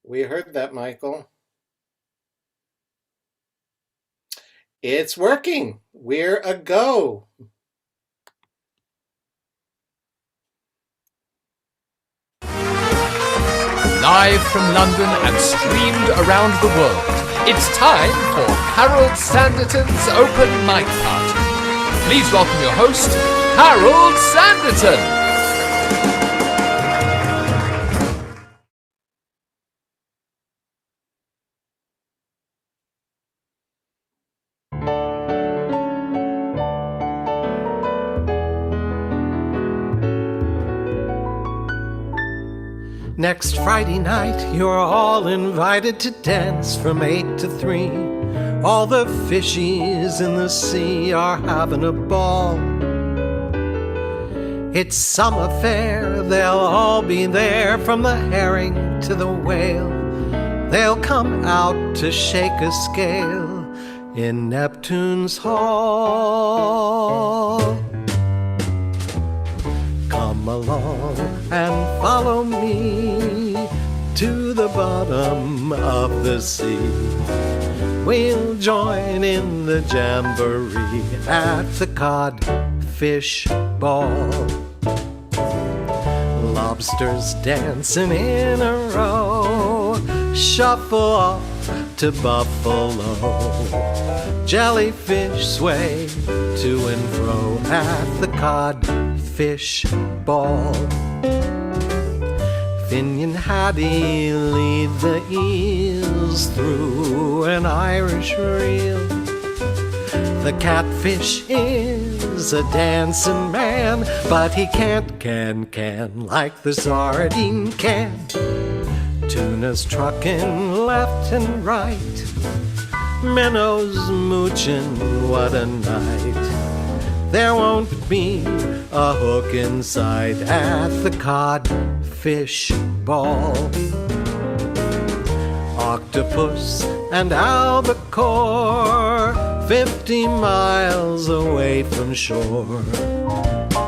We heard that, Michael. It's working. We're a go. Live from London and streamed around the world, it's time for Harold Sanditen's Open Mic Party. Please welcome your host, Harold Sanditen. Next Friday night, you're all invited to dance from 8 to 3. All the fishies in the sea are having a ball. It's summer fair, they'll all be there, from the herring to the whale. They'll come out to shake a scale in Neptune's hall. Come along and follow me to the bottom of the sea. We'll join in the jamboree at the codfish ball. Lobsters dancing in a row shuffle off to Buffalo. Jellyfish sway to and fro at the codfish ball. Finian Haddie lead the eels through an Irish reel. The catfish is a dancing man, but he can't can like the sardine can. Tuna's trucking left and right, minnows mooching, what a night. There won't be a hook in sight at the codfish ball. Octopus and albacore, 50 miles away from shore,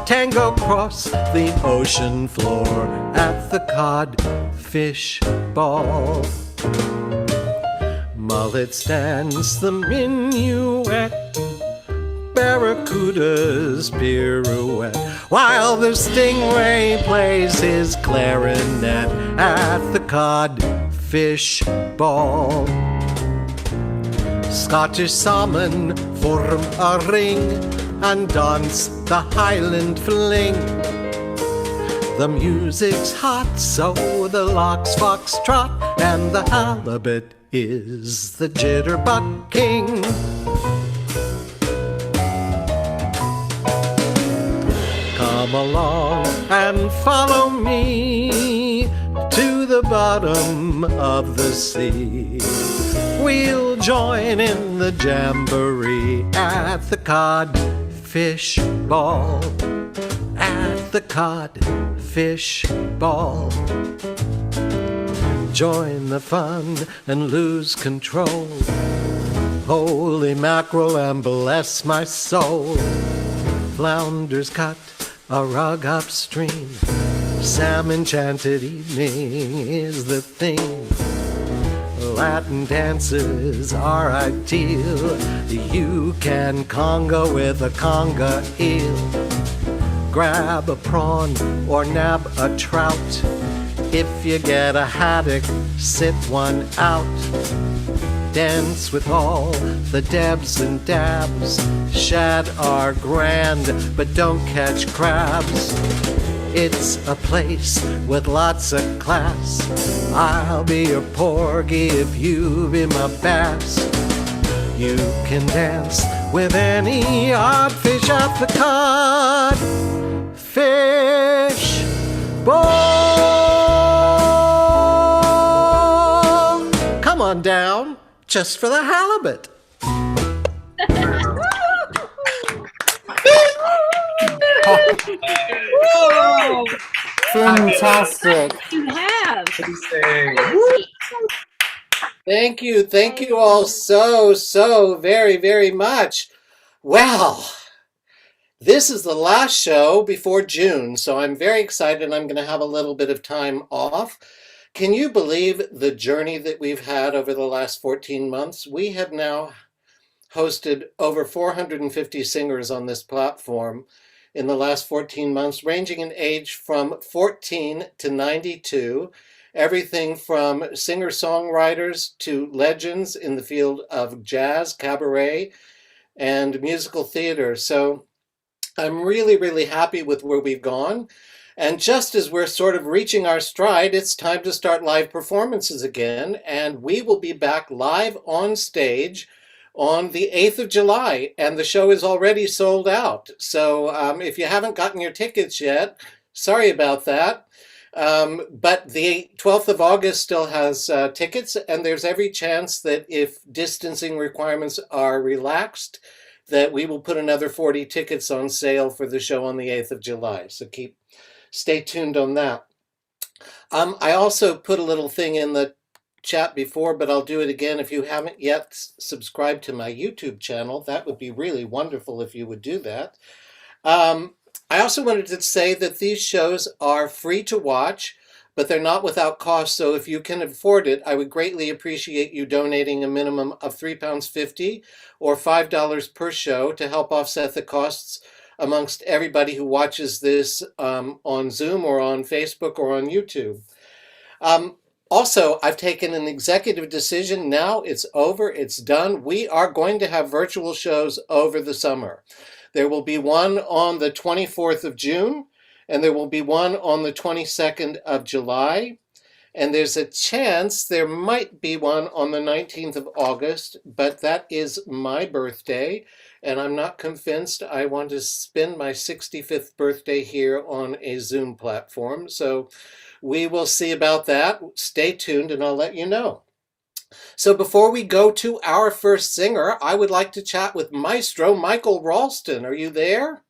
tango cross the ocean floor at the codfish ball. Mullets dance the minuet, barracudas pirouette, while the stingray plays his clarinet at the codfish ball. Scottish salmon form a ring and dance the Highland fling. The music's hot, so the lox foxtrot, and the halibut is the jitterbug king. Come along and follow me to the bottom of the sea. We'll join in the jamboree at the codfish ball. At the codfish ball. Join the fun and lose control. Holy mackerel and bless my soul. Flounders cut a rug upstream. Sam enchanted evening is the theme. Latin dances are ideal. You can conga with a conga eel. Grab a prawn or nab a trout. If you get a haddock, sit one out. Dance with all the Debs and Dabs. Shad are grand, but don't catch crabs. It's a place with lots of class. I'll be your porgy if you be my bass. You can dance with any odd fish at the codfish ball. Come on down, just for the halibut. Whoa! Fantastic. You have. Thank you all so very, very much. Well, This is the last show before June, so I'm very excited. I'm going to have a little bit of time off. Can you believe the journey that we've had over the last 14 months? We have now hosted over 450 singers on this platform in the last 14 months, ranging in age from 14 to 92, everything from singer-songwriters to legends in the field of jazz, cabaret, and musical theater. So I'm really, really happy with where we've gone. And just as we're sort of reaching our stride, it's time to start live performances again. And we will be back live on stage on the 8th of July. And the show is already sold out. So if you haven't gotten your tickets yet, sorry about that. But the 12th of August still has tickets. And there's every chance that if distancing requirements are relaxed, that we will put another 40 tickets on sale for the show on the 8th of July. So stay tuned on that. I also put a little thing in the chat before, but I'll do it again. If you haven't yet subscribed to my YouTube channel, that would be really wonderful if you would do that. I also wanted to say that these shows are free to watch, but they're not without cost. So if you can afford it, I would greatly appreciate you donating a minimum of £3.50 or $5 per show to help offset the costs amongst everybody who watches this on Zoom or on Facebook or on YouTube. Also, I've taken an executive decision. Now it's over. It's done. We are going to have virtual shows over the summer. There will be one on the 24th of June, and there will be one on the 22nd of July. And there's a chance there might be one on the 19th of August, but that is my birthday, and I'm not convinced I want to spend my 65th birthday here on a Zoom platform. So we will see about that. Stay tuned, and I'll let you know. So before we go to our first singer, I would like to chat with Maestro Michael Ralston. Are you there?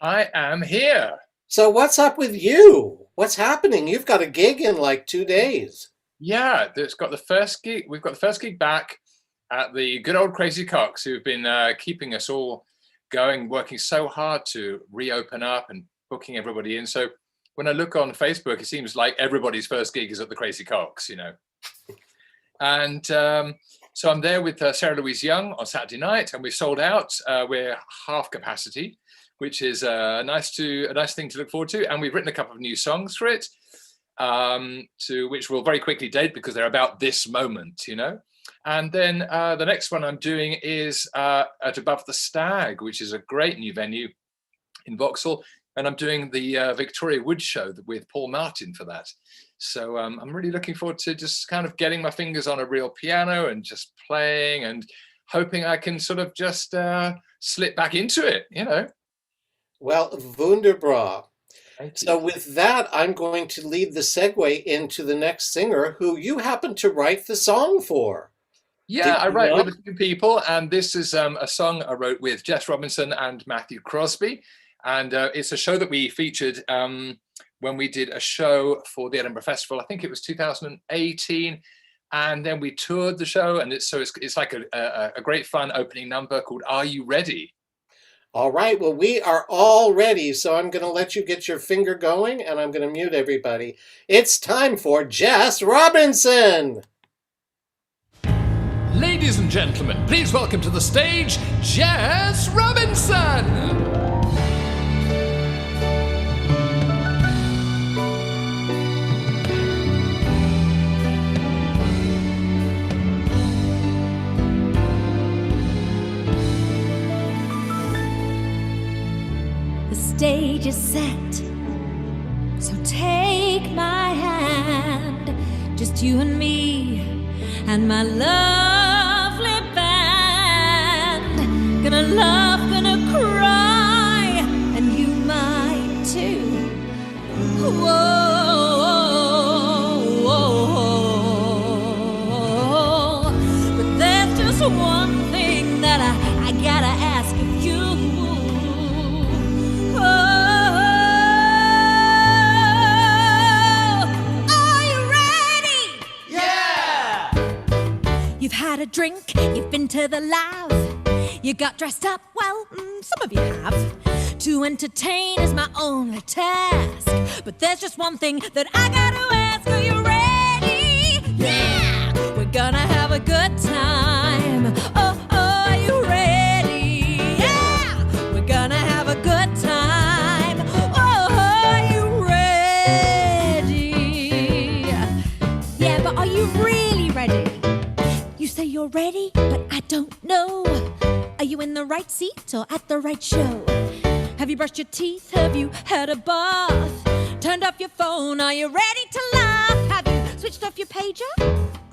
I am here. So what's up with you? What's happening? You've got a gig in like 2 days. Yeah, it's got the first gig. We've got the first gig back at the good old Crazy Cocks, who've been keeping us all going, working so hard to reopen up and booking everybody in. So when I look on Facebook, it seems like everybody's first gig is at the Crazy Cocks, you know. And so I'm there with Sarah Louise Young on Saturday night, and we've sold out. We're half capacity, which is a nice thing to look forward to. And we've written a couple of new songs for it, to which we'll very quickly date because they're about this moment, you know. And then the next one I'm doing is at Above the Stag, which is a great new venue in Vauxhall. And I'm doing the Victoria Wood show with Paul Martin for that. So I'm really looking forward to just kind of getting my fingers on a real piano and just playing and hoping I can sort of just slip back into it, you know. Well, wunderbar. So with that, I'm going to lead the segue into the next singer who you happen to write the song for. Yeah, I write with a few people, and this is a song I wrote with Jess Robinson and Matthew Crosby. And it's a show that we featured when we did a show for the Edinburgh Festival. I think it was 2018. And then we toured the show, and it's like a great fun opening number called Are You Ready? All right, well, we are all ready, so I'm going to let you get your finger going, and I'm going to mute everybody. It's time for Jess Robinson! Ladies and gentlemen, please welcome to the stage, Jess Robinson! The stage is set, so take my hand, just you and me and my lovely band. Gonna laugh, gonna cry, and you might too. Whoa, but there's just one thing that I gotta ask of you. You've had a drink, you've been to the lab, you got dressed up, well, some of you have, To entertain is my only task. But there's just one thing that I gotta ask. Are you ready? Yeah! We're gonna have a good time. Oh, are you ready? Yeah! We're gonna have a good time. Oh, are you ready? Yeah, but are you really ready? You say you're ready, but I don't know. Are you in the right seat or at the right show? Have you brushed your teeth? Have you had a bath? Turned off your phone? Are you ready to laugh? Have you switched off your pager?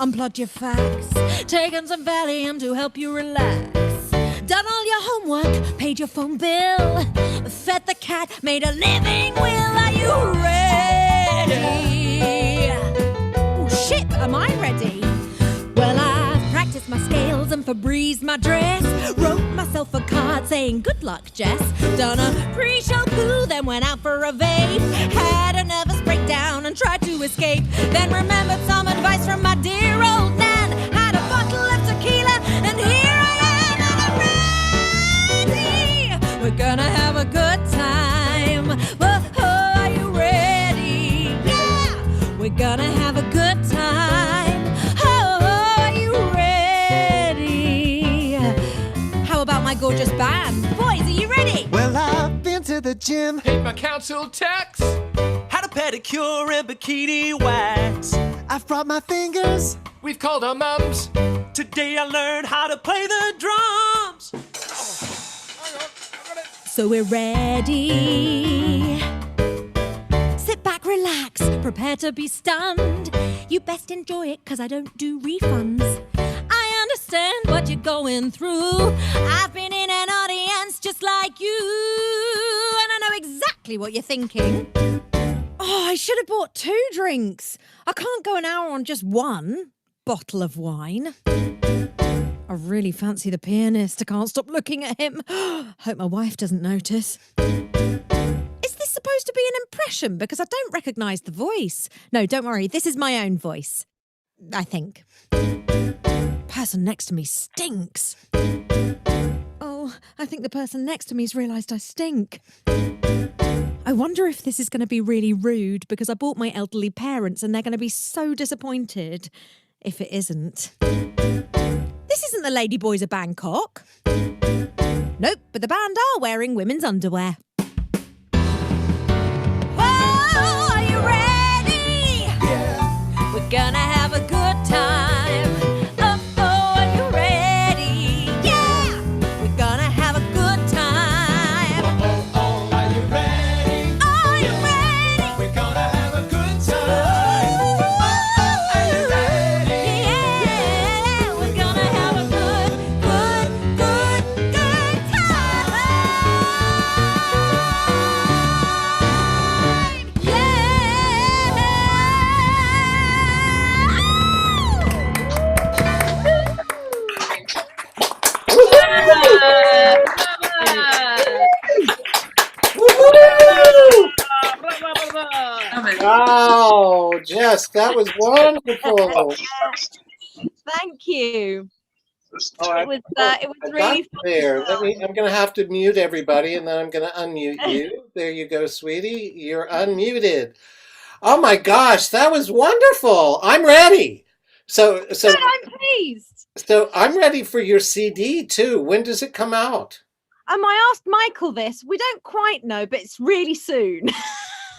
Unplugged your fax? Taken some Valium to help you relax? Done all your homework? Paid your phone bill? Fed the cat? Made a living will? Are you ready? Oh shit, am I ready? Well, I've practiced my scales and Febreze my dress. Wrote myself a card saying good luck, Jess. Done a pre-show poo, then went out for a vape. Had a nervous breakdown and tried to escape. Then remembered some advice from my dear old nan. Had a bottle of tequila and here I am and I'm ready. We're gonna have a good time. Whoa, are you ready? Yeah! We're gonna have a good time. Are you ready? How about my gorgeous band? Boys, are you ready? Well, I've been to the gym. Paid my council tax. Had a pedicure and bikini wax. I've brought my fingers. We've called our mums. Today I learned how to play the drums. So we're ready. Sit back, relax, prepare to be stunned. You best enjoy it, cause I don't do refunds. I understand what you're going through. I've been in an audience just like you. And I know exactly what you're thinking. Oh, I should have bought 2 drinks. I can't go an hour on just one bottle of wine. I really fancy the pianist. I can't stop looking at him. Hope my wife doesn't notice. Is this supposed to be an impression? Because I don't recognise the voice. No, don't worry. This is my own voice. I think. Person next to me stinks. Oh, I think the person next to me's realised I stink. I wonder if this is going to be really rude because I bought my elderly parents and they're going to be so disappointed if it isn't. This isn't the Lady Boys of Bangkok. Nope, but the band are wearing women's underwear. Whoa, are you ready? Yeah. We're gonna have a good time. Oh, are you ready? Yeah. We're gonna have a good time. Are you ready? Are you ready? We're gonna have a good time. Are you ready? Yeah, we're gonna have a good time. Wow, Jess, that was wonderful. Thank you. Oh, It was I really got there. I'm going to have to mute everybody, and then I'm going to unmute you. There you go, sweetie. You're unmuted. Oh my gosh, that was wonderful. I'm ready. So I'm pleased. I'm ready for your CD too. When does it come out? I asked Michael this. We don't quite know, but it's really soon.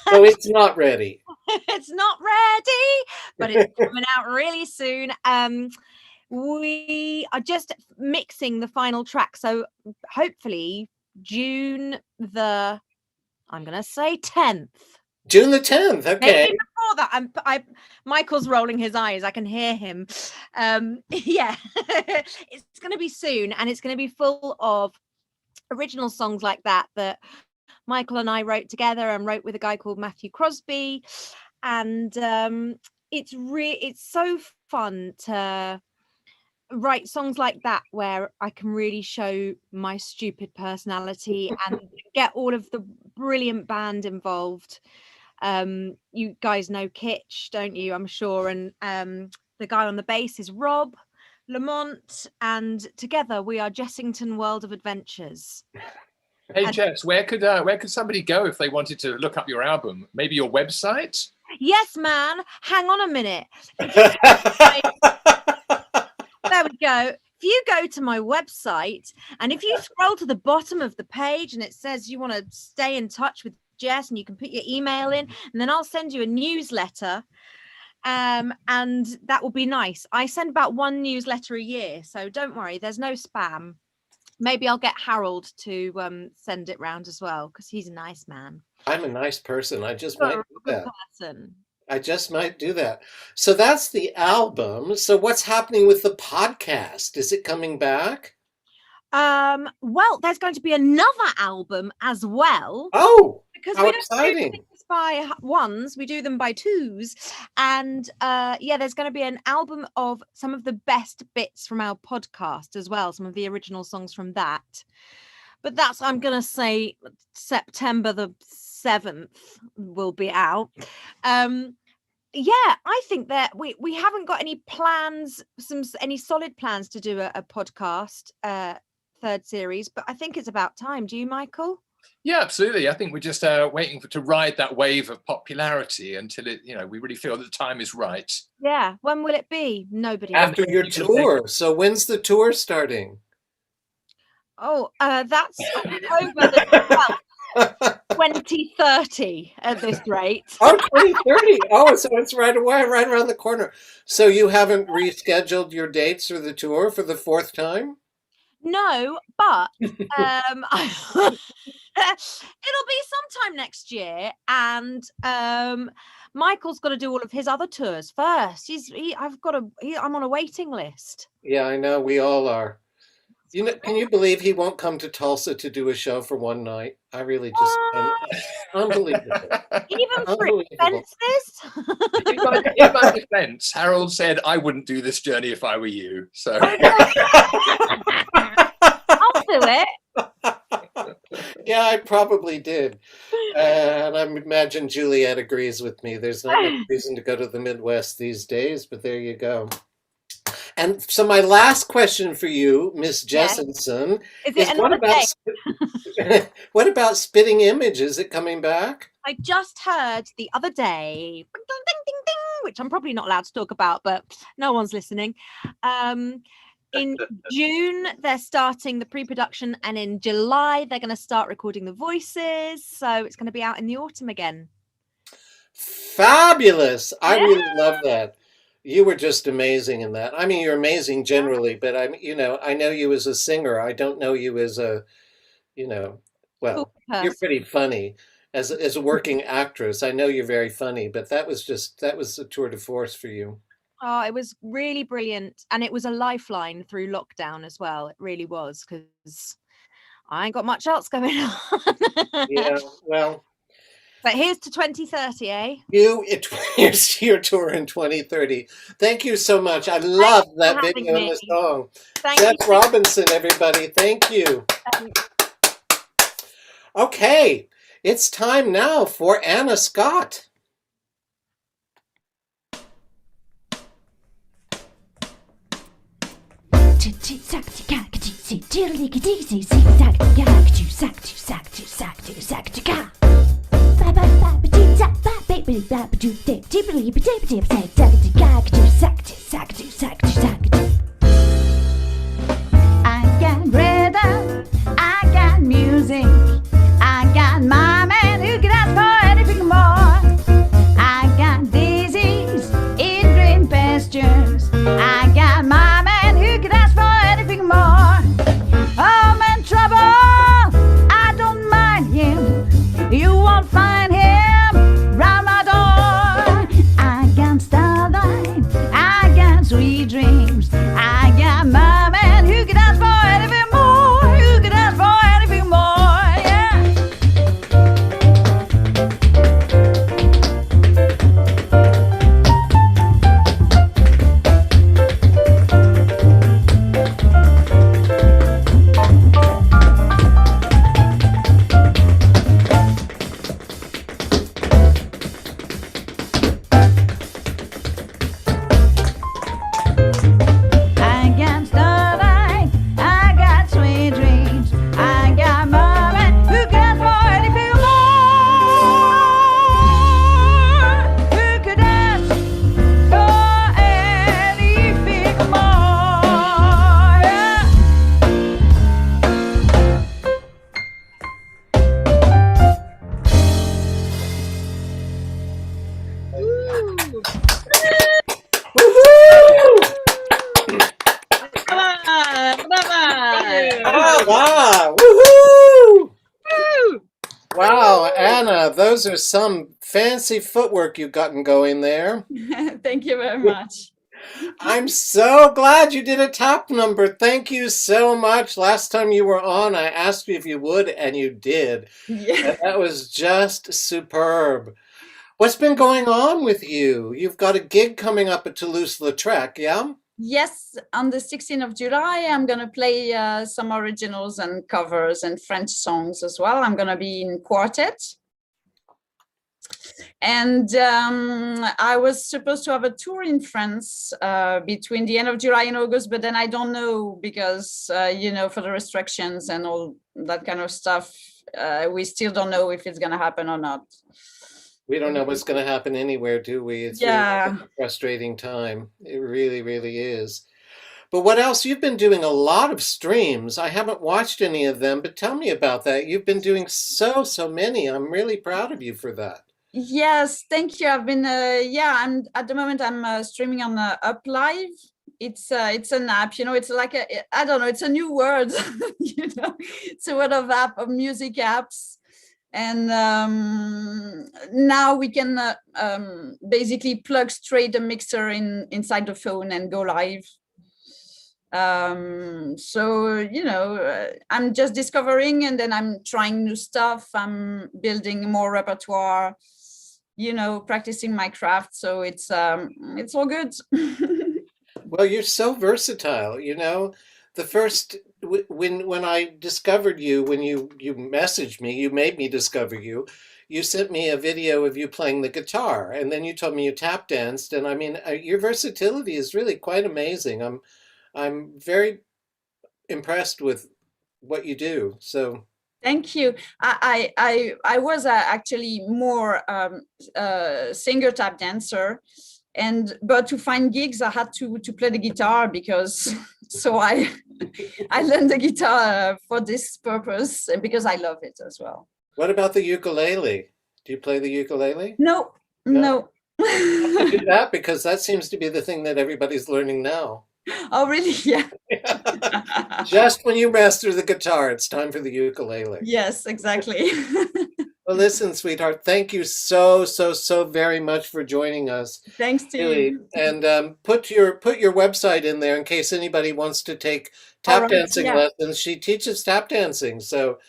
So it's not ready. It's not ready, but it's coming out really soon. We are just mixing the final track, so hopefully June the, I'm gonna say 10th. June the 10th. Okay. Maybe before that. Michael's rolling his eyes. I can hear him. Yeah, it's going to be soon, and it's going to be full of original songs like that Michael and I wrote together and wrote with a guy called Matthew Crosby, and it's so fun to write songs like that where I can really show my stupid personality and get all of the brilliant band involved. You guys know Kitch, don't you? I'm sure. And the guy on the bass is Rob Lamont, and together we are Jessington World of Adventures. Hey Jess, where could somebody go if they wanted to look up your album? Maybe your website? Yes, man. Hang on a minute. There we go. If you go to my website and if you scroll to the bottom of the page and it says you want to stay in touch with Jess and you can put your email in, and then I'll send you a newsletter. And that will be nice. I send about one newsletter a year, so don't worry, there's no spam. Maybe I'll get Harold to send it round as well, because he's a nice man. I'm a nice person. I just might You're do a good that. person. I just might do that. So that's the album. So what's happening with the podcast? Is it coming back? Well, there's going to be another album as well. Oh, Because how we don't do exciting. things by ones, we do them by twos. And yeah, there's going to be an album of some of the best bits from our podcast as well, some of the original songs from that. But that's, I'm going to say, September the 7th will be out. Yeah, I think that we haven't got any plans, any solid plans to do a podcast third series, but I think it's about time. Do you, Michael? Yeah, absolutely. I think we're just waiting to ride that wave of popularity until it, we really feel that the time is right. Yeah. When will it be? Nobody After knows. your tour. So when's the tour starting? Oh, that's October the 12th, 2030 at this rate. Oh, 2030. Oh, so it's right away, right around the corner. So you haven't rescheduled your dates for the tour for the fourth time? No, but it'll be sometime next year, and Michael's got to do all of his other tours first. I'm on a waiting list. Yeah, I know. We all are. Can you believe he won't come to Tulsa to do a show for one night? I really just unbelievable. Even for Unbelievable. expenses. In my defense, Harold said I wouldn't do this journey if I were you. So I'll do it. Yeah, I probably did. And I imagine Juliet agrees with me. There's not much reason to go to the Midwest these days, but there you go. And so my last question for you, Miss Yes. Jessenson, Is is it another day? what about Spitting Image? Is it coming back? I just heard the other day, ding, ding, ding, ding, which I'm probably not allowed to talk about, but no one's listening. In June, they're starting the pre-production, and in July, they're going to start recording the voices. So it's going to be out in the autumn again. Fabulous. I really love that. You were just amazing in that. I mean, you're amazing generally, but I know you as a singer. I don't know you as a, well, you're pretty funny as a working actress. I know you're very funny, but that was a tour de force for you. Oh, it was really brilliant. And it was a lifeline through lockdown as well. It really was, because I ain't got much else going on. Yeah, well. But here's to 2030, eh? Here's your tour in 2030. Thank you so much. I love that having video and me. the song. Thank Jess you. Robinson, everybody. Thank you. Okay, it's time now for Anna Scott. I got rhythm, I got music, I got my man who can ask for anything more. I got daisies in green pastures, I got my man who can ask for anything more. I'm in trouble, I don't mind him, you won't find him round my door. I got starlight those are some fancy footwork you've gotten going there. Thank you very much. I'm so glad you did a tap number. Thank you so much. Last time you were on, I asked you if you would, and you did. Yeah. And that was just superb. What's been going on with you? You've got a gig coming up at Toulouse-Lautrec, yeah? Yes, on the 16th of July, I'm going to play some originals and covers and French songs as well. I'm going to be in quartet. And I was supposed to have a tour in France between the end of July and August, but then I don't know because, for the restrictions and all that kind of stuff, we still don't know if it's going to happen or not. We don't know what's going to happen anywhere, do we? It's really a frustrating time. It really, really is. But what else? You've been doing a lot of streams. I haven't watched any of them, but tell me about that. You've been doing so many. I'm really proud of you for that. Yes, thank you. I've been, I'm at the moment I'm streaming on Up Live. It's an app, it's like I don't know, it's a new word, it's a word of music apps. And now we can basically plug straight a mixer inside the phone and go live. So I'm just discovering, and then I'm trying new stuff. I'm building more repertoire, practicing my craft. So it's all good. Well, you're so versatile. The first when I discovered you, when you messaged me, you made me discover you. You sent me a video of you playing the guitar, and then you told me you tap danced. And I mean, your versatility is really quite amazing. I'm very impressed with what you do. So thank you. I was actually more singer tap dancer, but to find gigs I had to play the guitar because so I learned the guitar for this purpose and because I love it as well. What about the ukulele? Do you play the ukulele? No. You have to do that because that seems to be the thing that everybody's learning now. Oh, really? Yeah. Just when you master the guitar, it's time for the ukulele. Yes, exactly. Well, listen, sweetheart, thank you so very much for joining us. Thanks to you. And put your website in there in case anybody wants to take tap dancing lessons. She teaches tap dancing, so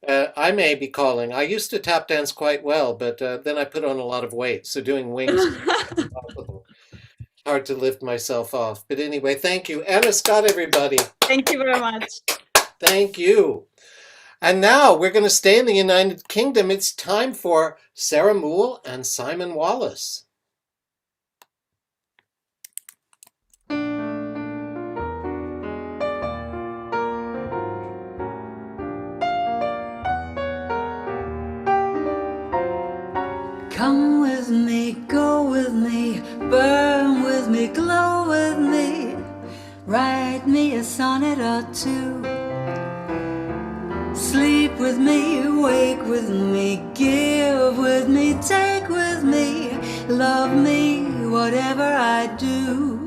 I may be calling. I used to tap dance quite well, but then I put on a lot of weight, so doing wings is impossible. Hard to lift myself off. But anyway, thank you. Anna Scott, everybody. Thank you very much. Thank you. And now we're going to stay in the United Kingdom. It's time for Sarah Moule and Simon Wallace. Come with me, go with me, burn with me, glow with me, write me a sonnet or two. Sleep with me, wake with me, give with me, take with me, love me, whatever I do.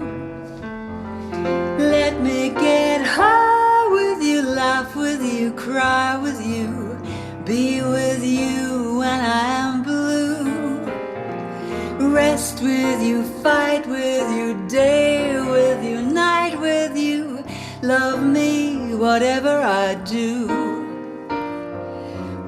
Let me get high with you, laugh with you, cry with you, be with you when I am blue. Rest with you, fight with you, day with you, night with you, love me, whatever I do.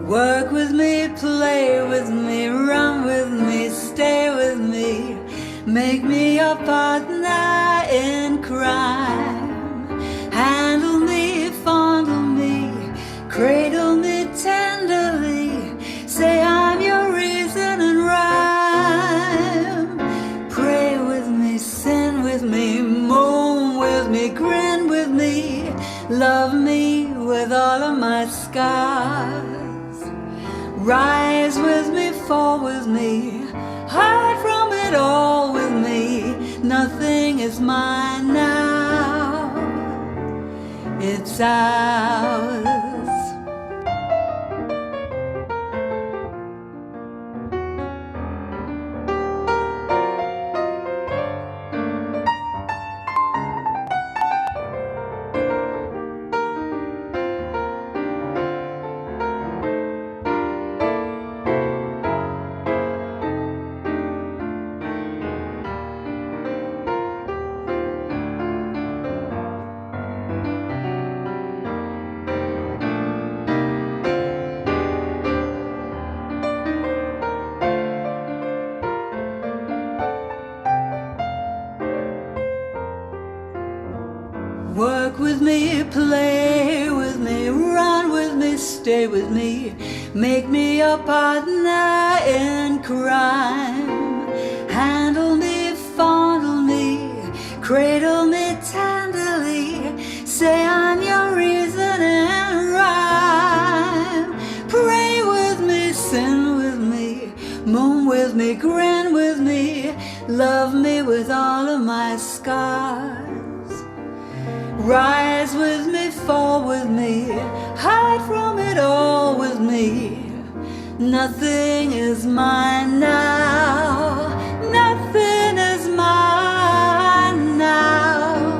Work with me, play with me, run with me, stay with me, make me your partner in crime. Handle me, fondle me, cradle me tenderly, say I'm your reason and rhyme. Pray with me, sin with me, moan with me, grin with me, love me with all of my scars. Rise with me, fall with me, hide from it all with me. Nothing is mine now, it's ours. Walk with me, play with me, run with me, stay with me. Make me your partner in crime. Handle me, fondle me, cradle me tenderly. Say I'm your reason and rhyme. Pray with me, sin with me, moon with me, grin with me. Love me with all of my scars. Rise with me, fall with me, hide from it all with me. Nothing is mine now. Nothing is mine now.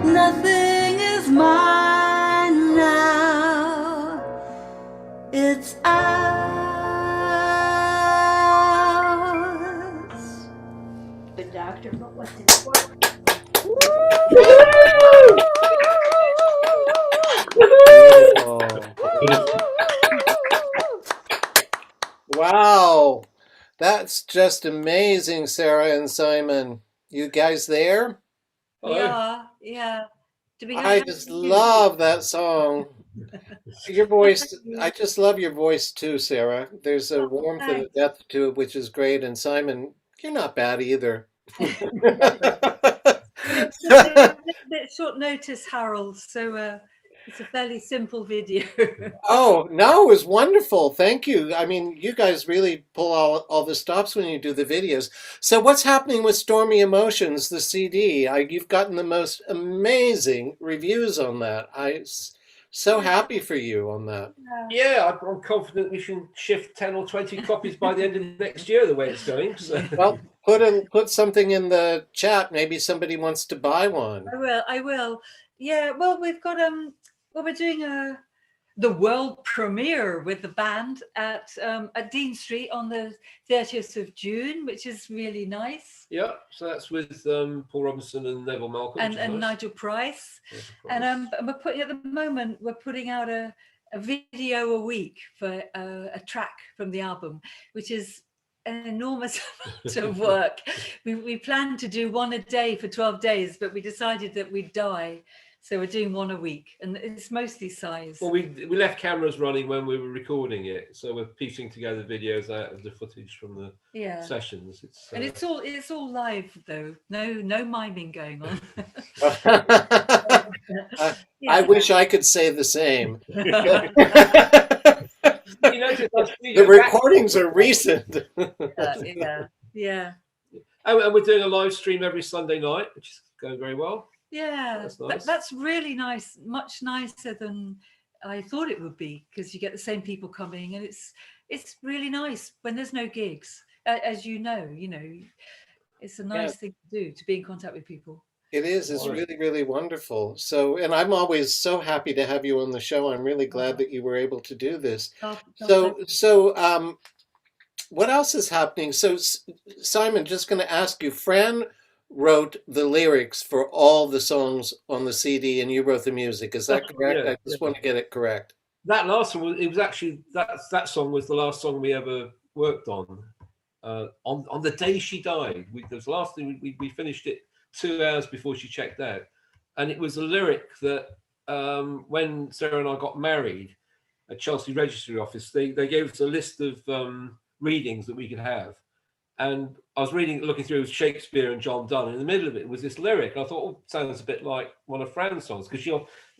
Nothing is mine now. It's ours. The doctor, but what did it work? Wow, that's just amazing, Sarah and Simon. You guys there? Yeah, yeah. Do we have I just love that song. Your voice, I just love your voice too, Sarah. There's a warmth and a depth to it, which is great. And Simon, you're not bad either. It's a bit short notice, Harold, so it's a fairly simple video. Oh, no, it was wonderful. Thank you. I mean, you guys really pull all the stops when you do the videos. So what's happening with Stormy Emotions, the CD? You've gotten the most amazing reviews on that. So happy for you on that. Yeah, I'm confident we can shift 10 or 20 copies by the end of next year, the way it's going. So. Well, put something in the chat. Maybe somebody wants to buy one. I will. Yeah, well, we've got we're doing the world premiere with the band at Dean Street on the 30th of June, which is really nice. Yeah, so that's with Paul Robinson and Neville Malcolm and nice. Nigel Price. And we're putting at the moment we're putting out a video a week for a track from the album, which is an enormous amount of work. We planned to do one a day for 12 days, but we decided that we'd die. So we're doing one a week, and it's mostly size. Well, we left cameras running when we were recording it, so we're piecing together videos out of the footage from the sessions. And it's all live though. No miming going on. I wish I could say the same. The recordings are recent. Yeah. And we're doing a live stream every Sunday night, which is going very well. Yeah, that's nice. That's really nice. Much nicer than I thought it would be, because you get the same people coming, and it's really nice when there's no gigs. As you know, it's a nice thing to do, to be in contact with people. It is. It's really, really wonderful. So, and I'm always so happy to have you on the show. I'm really glad that you were able to do this. So, what else is happening? So, Simon, just going to ask you, Fran wrote the lyrics for all the songs on the CD, and you wrote the music. Is that correct? Yeah, I just want to get it correct. That last one, it was actually that song was the last song we ever worked on. On the day she died, it was the last thing we finished it 2 hours before she checked out, and it was a lyric that when Sarah and I got married at Chelsea Registry Office, they gave us a list of readings that we could have. And I was looking through Shakespeare and John Donne, and in the middle of it was this lyric. And I thought, sounds a bit like one of Fran's songs, because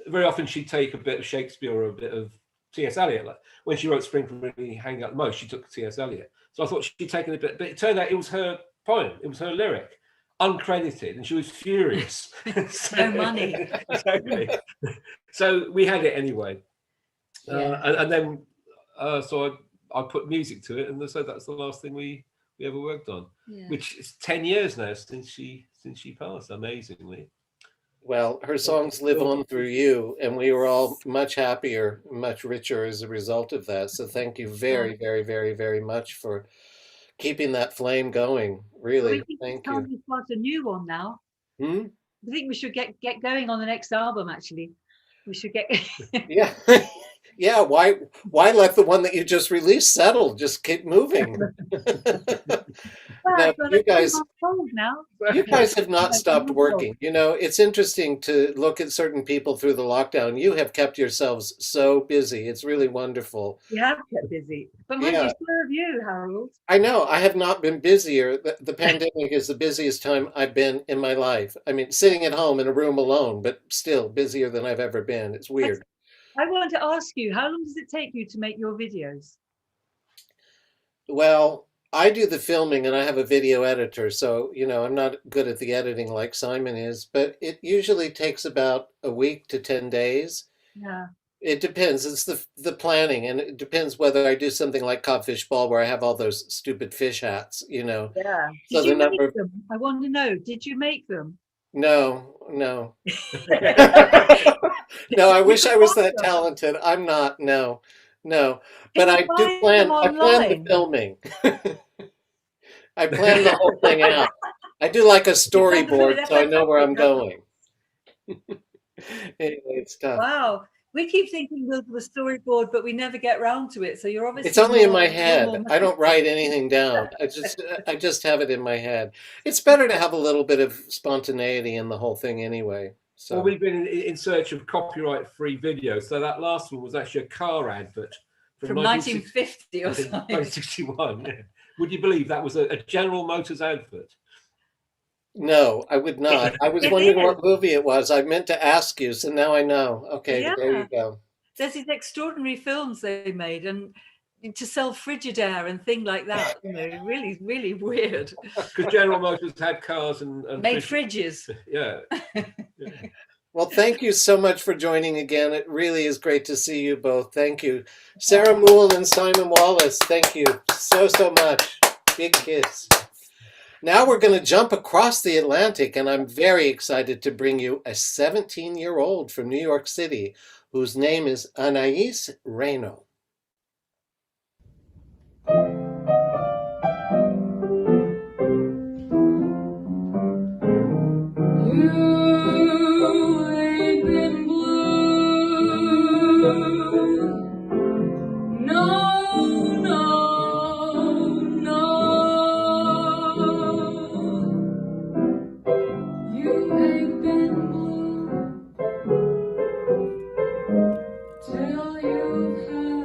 very often she'd take a bit of Shakespeare or a bit of T.S. Eliot. Like when she wrote Spring from Really Hang Out the Most, she took T.S. Eliot. So I thought she'd taken a bit, but it turned out it was her poem, it was her lyric, uncredited, and she was furious. No money. Exactly. So we had it anyway. And then, so I put music to it, and so that's the last thing we ever worked on, which is 10 years now since she passed, amazingly. Well, her songs live on through you, and we were all much happier, much richer as a result of that. So thank you very, very, very, very much for keeping that flame going. Really, thank you. We start a new one now. I think we should get going on the next album. Actually, we should get. Yeah. Why let the one that you just released settle? Just keep moving. Well, No, but you I'm guys, old now. you guys have not I'm stopped old. working. You know, it's interesting to look at certain people through the lockdown. You have kept yourselves so busy. It's really wonderful. We have kept busy. But mind Yeah, you, so have you, Harold. I know. I have not been busier. The pandemic is the busiest time I've been in my life. I mean, sitting at home in a room alone, but still busier than I've ever been. It's I, weird. I want to ask you, how long does it take you to make your videos? Well, I do the filming and I have a video editor, so you know, I'm not good at the editing like Simon is, but it usually takes about a week to 10 days. Yeah. It depends. It's the planning, and it depends whether I do something like Codfish Ball where I have all those stupid fish hats, you know. Yeah. So Did the you make number of them? I want to know, did you make them? no, no. You No, I wish I can was buy that them. talented. I'm not. No, no. Can But you I do buy them plan. I plan the online? filming. I plan the whole thing out. I do like a You plan to put storyboard, it so I know where I'm out. going. Anyway, it's tough. Wow. We keep thinking we'll do a storyboard, but we never get round to it. So you're obviously It's only in my you're head. more I don't write anything down. I just have it in my head. It's better to have a little bit of spontaneity in the whole thing anyway. Well, So we've been in search of copyright-free videos. So that last one was actually a car advert from 1950 or something. 1961. Yeah. Would you believe that was a General Motors advert? no, I would not. I was It wondering is. what movie it was. I meant to ask you, so now I know. Okay, there Yeah. you go. There's these extraordinary films they made and to sell Frigidaire and thing like that. You know, really, really weird. Because General Motors had cars and Made fridges. Yeah. Well, thank you so much for joining again. It really is great to see you both. Thank you. Sarah Moule and Simon Wallace, thank you so, so much. Big kiss. Now we're going to jump across the Atlantic, and I'm very excited to bring you a 17-year-old from New York City whose name is Anais Reyno. Till you've had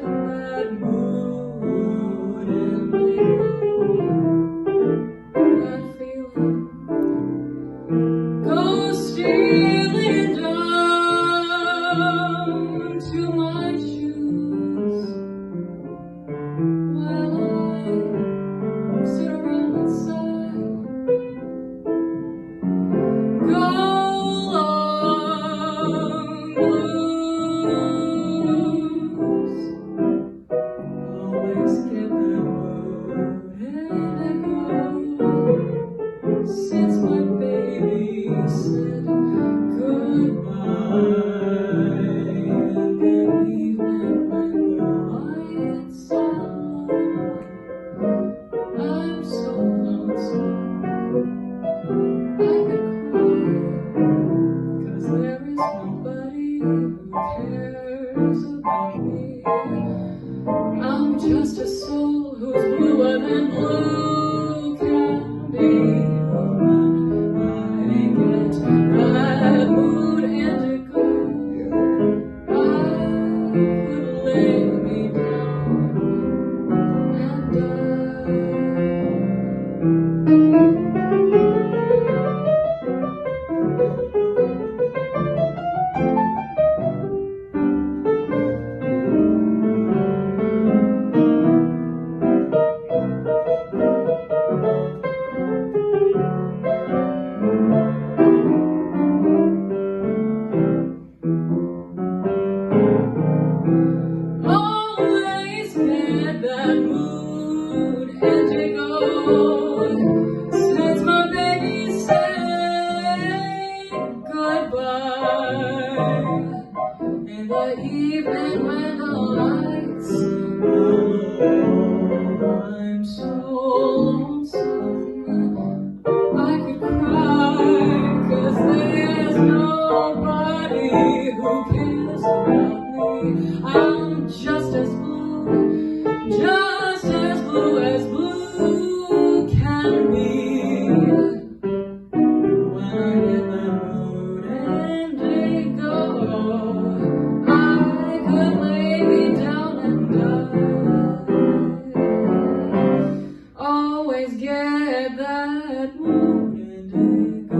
get that moment ago.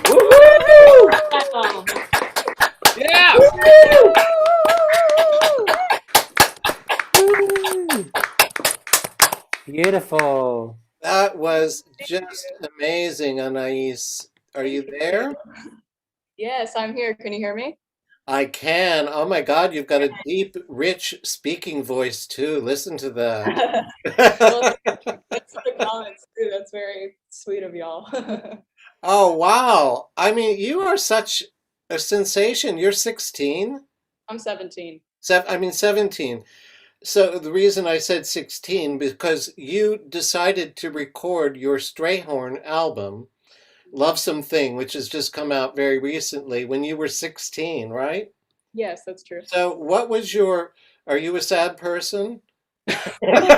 Woohoo! Yeah! Beautiful. That was just amazing, Anais. Are you there? Yes, I'm here. Can you hear me? I can. Oh my God, you've got a deep, rich speaking voice too. Listen to that. Well, that's the comments too. That's very sweet of y'all. Oh, wow. I mean, you are such a sensation. You're 16? I'm 17. I mean, 17. So the reason I said 16, because you decided to record your Strayhorn album, Love Something, which has just come out very recently, when you were 16, right? Yes, that's true. So what was are you a sad person? I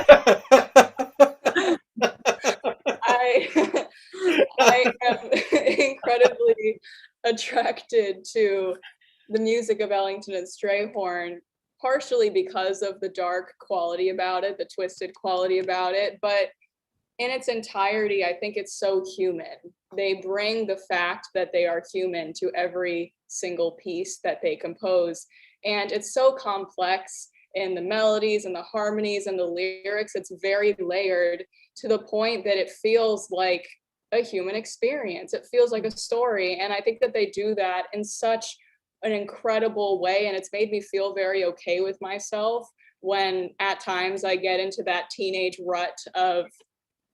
I am incredibly attracted to the music of Ellington and Strayhorn, partially because of the dark quality about it, the twisted quality about it, but in its entirety, I think it's so human. They bring the fact that they are human to every single piece that they compose. And it's so complex in the melodies and the harmonies and the lyrics. It's very layered to the point that it feels like a human experience. It feels like a story. And I think that they do that in such an incredible way. And it's made me feel very okay with myself when at times I get into that teenage rut of,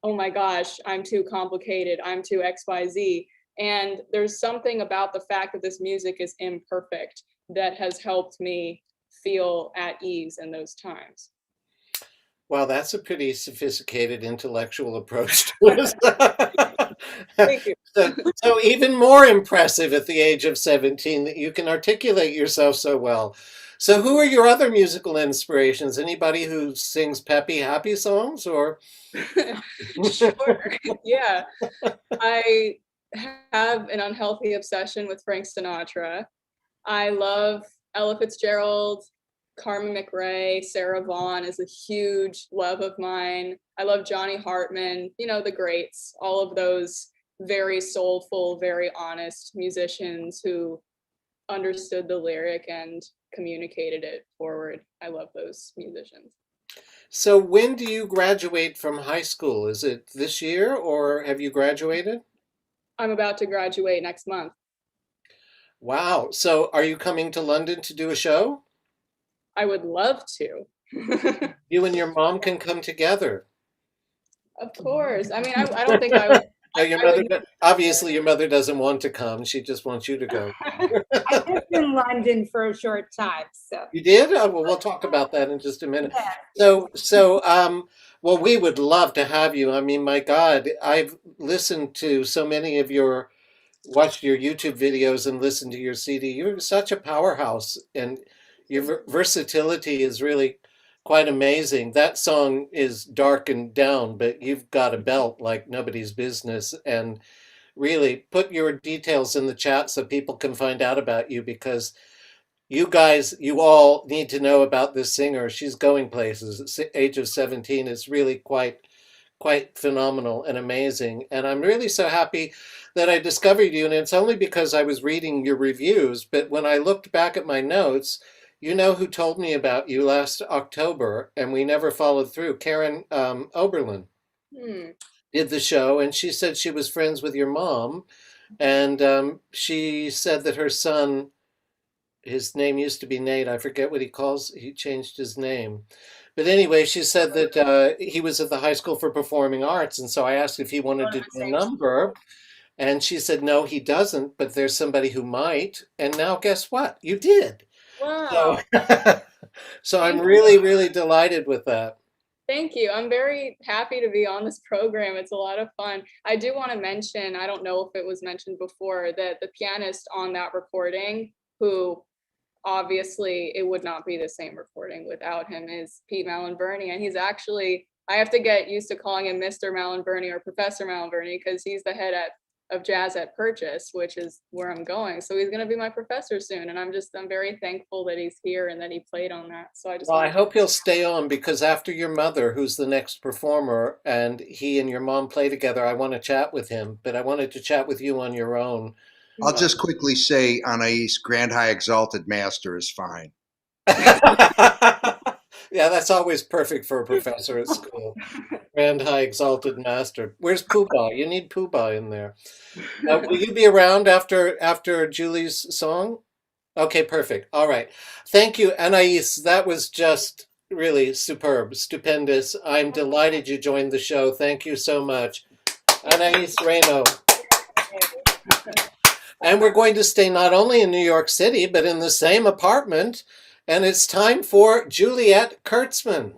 oh my gosh, I'm too complicated, I'm too XYZ. And there's something about the fact that this music is imperfect that has helped me feel at ease in those times. Wow, that's a pretty sophisticated intellectual approach to it. Thank you. So even more impressive at the age of 17 that you can articulate yourself so well. So who are your other musical inspirations? Anybody who sings peppy, happy songs or? Sure. Yeah. I have an unhealthy obsession with Frank Sinatra. I love Ella Fitzgerald, Carmen McRae, Sarah Vaughan is a huge love of mine. I love Johnny Hartman, you know, the greats, all of those very soulful, very honest musicians who understood the lyric and communicated it forward. I love those musicians. So when do you graduate from high school? Is it this year or have you graduated? I'm about to graduate next month. Wow. So are you coming to London to do a show? I would love to. You and your mom can come together. Of course. I mean, I don't think I would. No, your mother, obviously your mother doesn't want to come. She just wants you to go. I lived in London for a short time, so. You did? Oh, well, we'll talk about that in just a minute. Yeah. Well, we would love to have you. I mean, my God, I've listened to so many of watched your YouTube videos and listened to your CD. You're such a powerhouse, and your versatility is really quite amazing. That song is dark and down, but you've got a belt like nobody's business. And really put your details in the chat so people can find out about you because you all need to know about this singer. She's going places at the age of 17. It's really quite phenomenal and amazing. And I'm really so happy that I discovered you. And it's only because I was reading your reviews. But when I looked back at my notes, you know who told me about you last October, and we never followed through. Karen Oberlin did the show, and she said she was friends with your mom. And she said that her son, his name used to be Nate. I forget what he changed his name. But anyway, she said that he was at the High School for Performing Arts. And so I asked if he wanted to do a number. And she said, no, he doesn't, but there's somebody who might. And now guess what? You did. Wow. So I'm really, really delighted with that. Thank you. I'm very happy to be on this program. It's a lot of fun. I do want to mention, I don't know if it was mentioned before, that the pianist on that recording, who obviously it would not be the same recording without him, is Pete Malin-Burney. And he's actually, I have to get used to calling him Mr. Malin-Burney or Professor Malin-Burney because he's the head at of jazz at Purchase, which is where I'm going. So he's going to be my professor soon, and I'm very thankful that he's here and that he played on that. So I just Well, I wanted hope he'll stay on because after your mother, who's the next performer, and he and your mom play together, I want to chat with him. But I wanted to chat with you on your own. I'll just quickly say, Anais, Grand High Exalted Master is fine. Yeah, that's always perfect for a professor at school. Grand High Exalted Master. Where's Poobah? You need Poobah in there. Will you be around after Julie's song? Okay, perfect. All right. Thank you, Anais. That was just really superb, stupendous. I'm delighted you joined the show. Thank you so much. Anais Reno. And we're going to stay not only in New York City, but in the same apartment. And it's time for Juliet Kurtzman.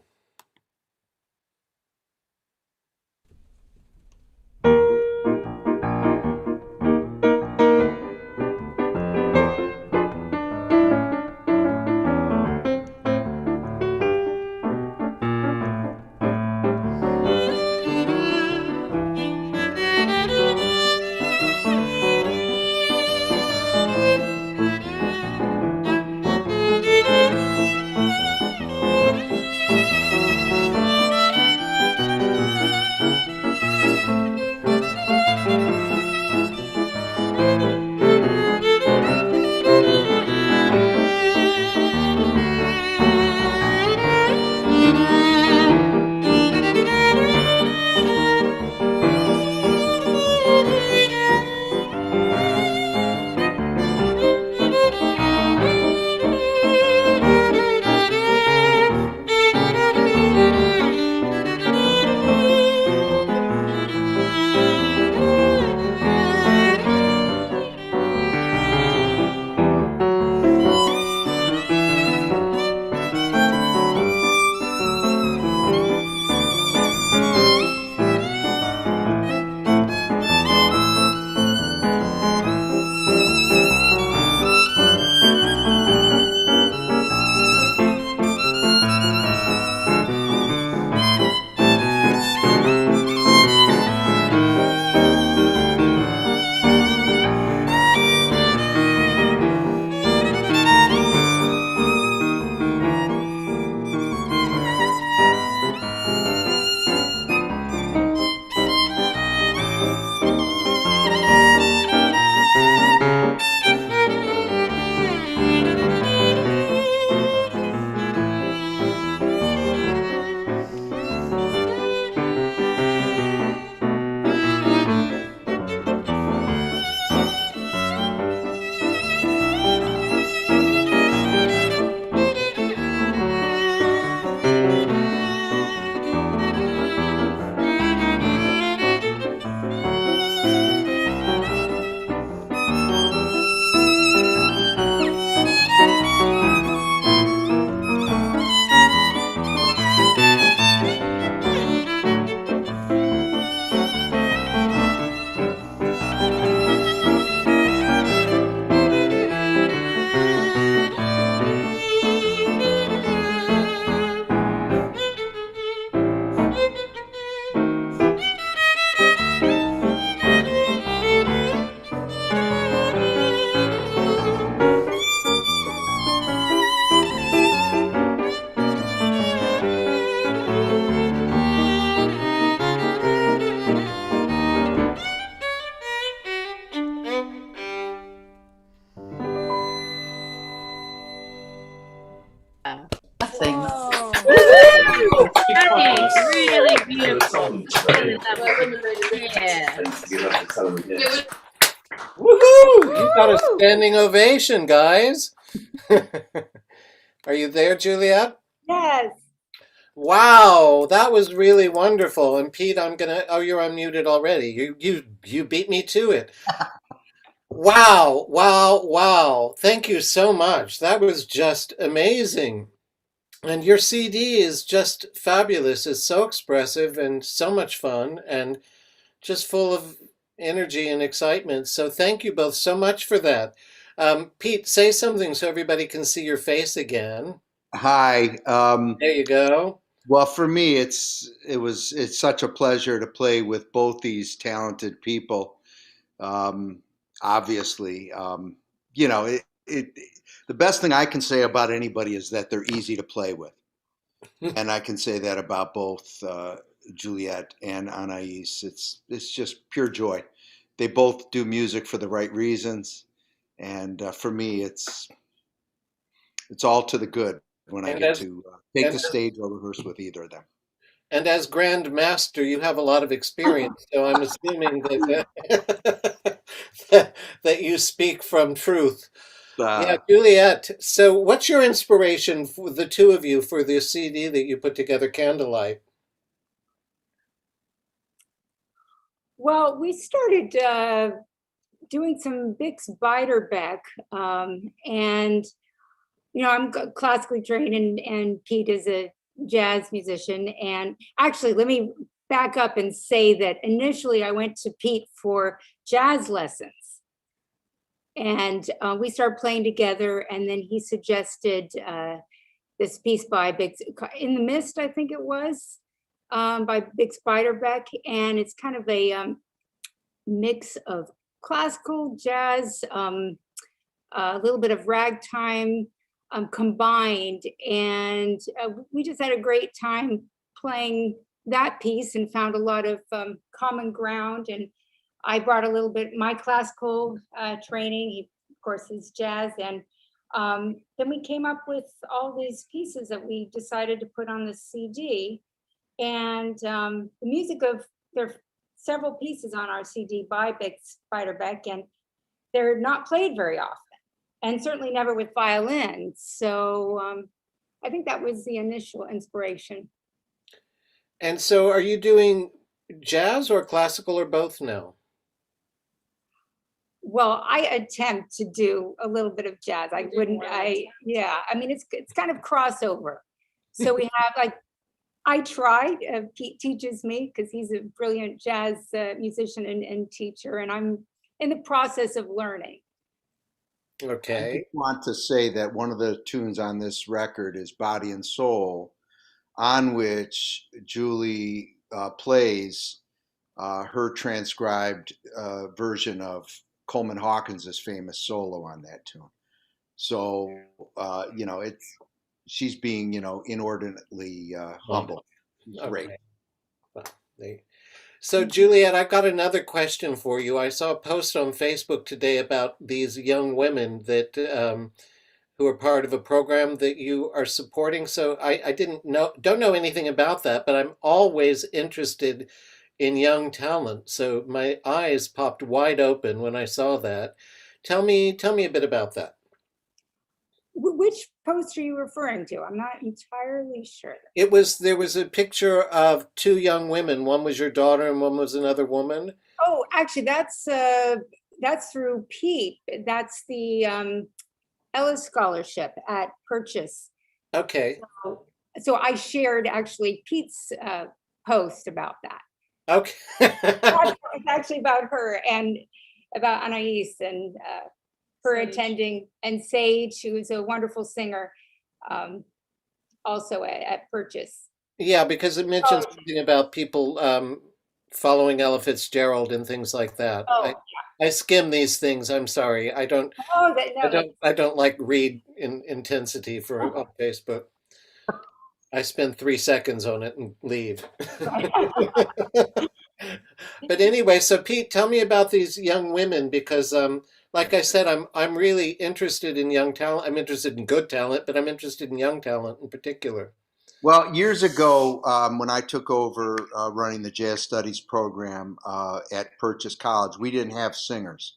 Really beautiful. Yeah. Woohoo! You got a standing ovation, guys. Are you there, Juliet? Yes. Wow, that was really wonderful. And Pete, oh, you're unmuted already. You beat me to it. Wow, wow, wow. Thank you so much. That was just amazing. And your CD is just fabulous. It's so expressive and so much fun and just full of energy and excitement. So thank you both so much for that. Pete, say something so everybody can see your face again. Hi. There you go. Well, for me, it's such a pleasure to play with both these talented people. Obviously, you know, the best thing I can say about anybody is that they're easy to play with. And I can say that about both Juliet and Anais. It's just pure joy. They both do music for the right reasons, and for me, it's all to the good when I And get as to take and the stage or rehearse with either of them. and as Grand Master, you have a lot of experience, so I'm assuming that that you speak from truth. Yeah, Uh, Juliet. So, what's your inspiration for the two of you for the CD that you put together, Candlelight? Well, we started doing some Bix Beiderbecke, and I'm classically trained, and Pete is a jazz musician. And actually, let me back up and say that initially I went to Pete for jazz lessons, and we started playing together. And then he suggested this piece by Bix, In the Mist, I think it was, by Bix Beiderbecke, and it's kind of a mix of classical jazz, a little bit of ragtime combined. And we just had a great time playing that piece and found a lot of common ground. And I brought a little bit my classical training. He, of course, is jazz. And then we came up with all these pieces that we decided to put on the CD. And the music of there are several pieces on our CD by Bix Beiderbecke, and they're not played very often, and certainly never with violin. So I think that was the initial inspiration. And so, are you doing jazz or classical or both now? Well, I attempt to do a little bit of jazz. I wouldn't, yeah, I mean, it's kind of crossover. So we have like, I try, Pete teaches me because he's a brilliant jazz musician and teacher, and I'm in the process of learning. I Okay. just want to say that one of the tunes on this record is Body and Soul, on which Julie plays her transcribed version of Coleman Hawkins's famous solo on that tune. So, she's being, inordinately humble. She's great. Okay. Well, so, Juliet, I've got another question for you. I saw a post on Facebook today about these young women that who are part of a program that you are supporting. So I don't know anything about that, but I'm always interested in young talent. So my eyes popped wide open when I saw that. Tell me a bit about that. Which post are you referring to? I'm not entirely sure. There was a picture of two young women. One was your daughter and one was another woman. Oh, actually, that's through Pete. That's the Ellis Scholarship at Purchase. Okay. So I shared actually Pete's post about that. Okay. It's actually about her and about Anais and her attending, and Sage, who is a wonderful singer, also at Purchase. Yeah, because it mentions something about people following Ella Fitzgerald and things like that. I skim these things. I'm sorry. I don't. I don't like read in intensity on Facebook. I spend 3 seconds on it and leave. But anyway, so Pete, tell me about these young women because, like I said, I'm really interested in young talent. I'm interested in good talent, but I'm interested in young talent in particular. Well, years ago, when I took over running the jazz studies program at Purchase College, we didn't have singers.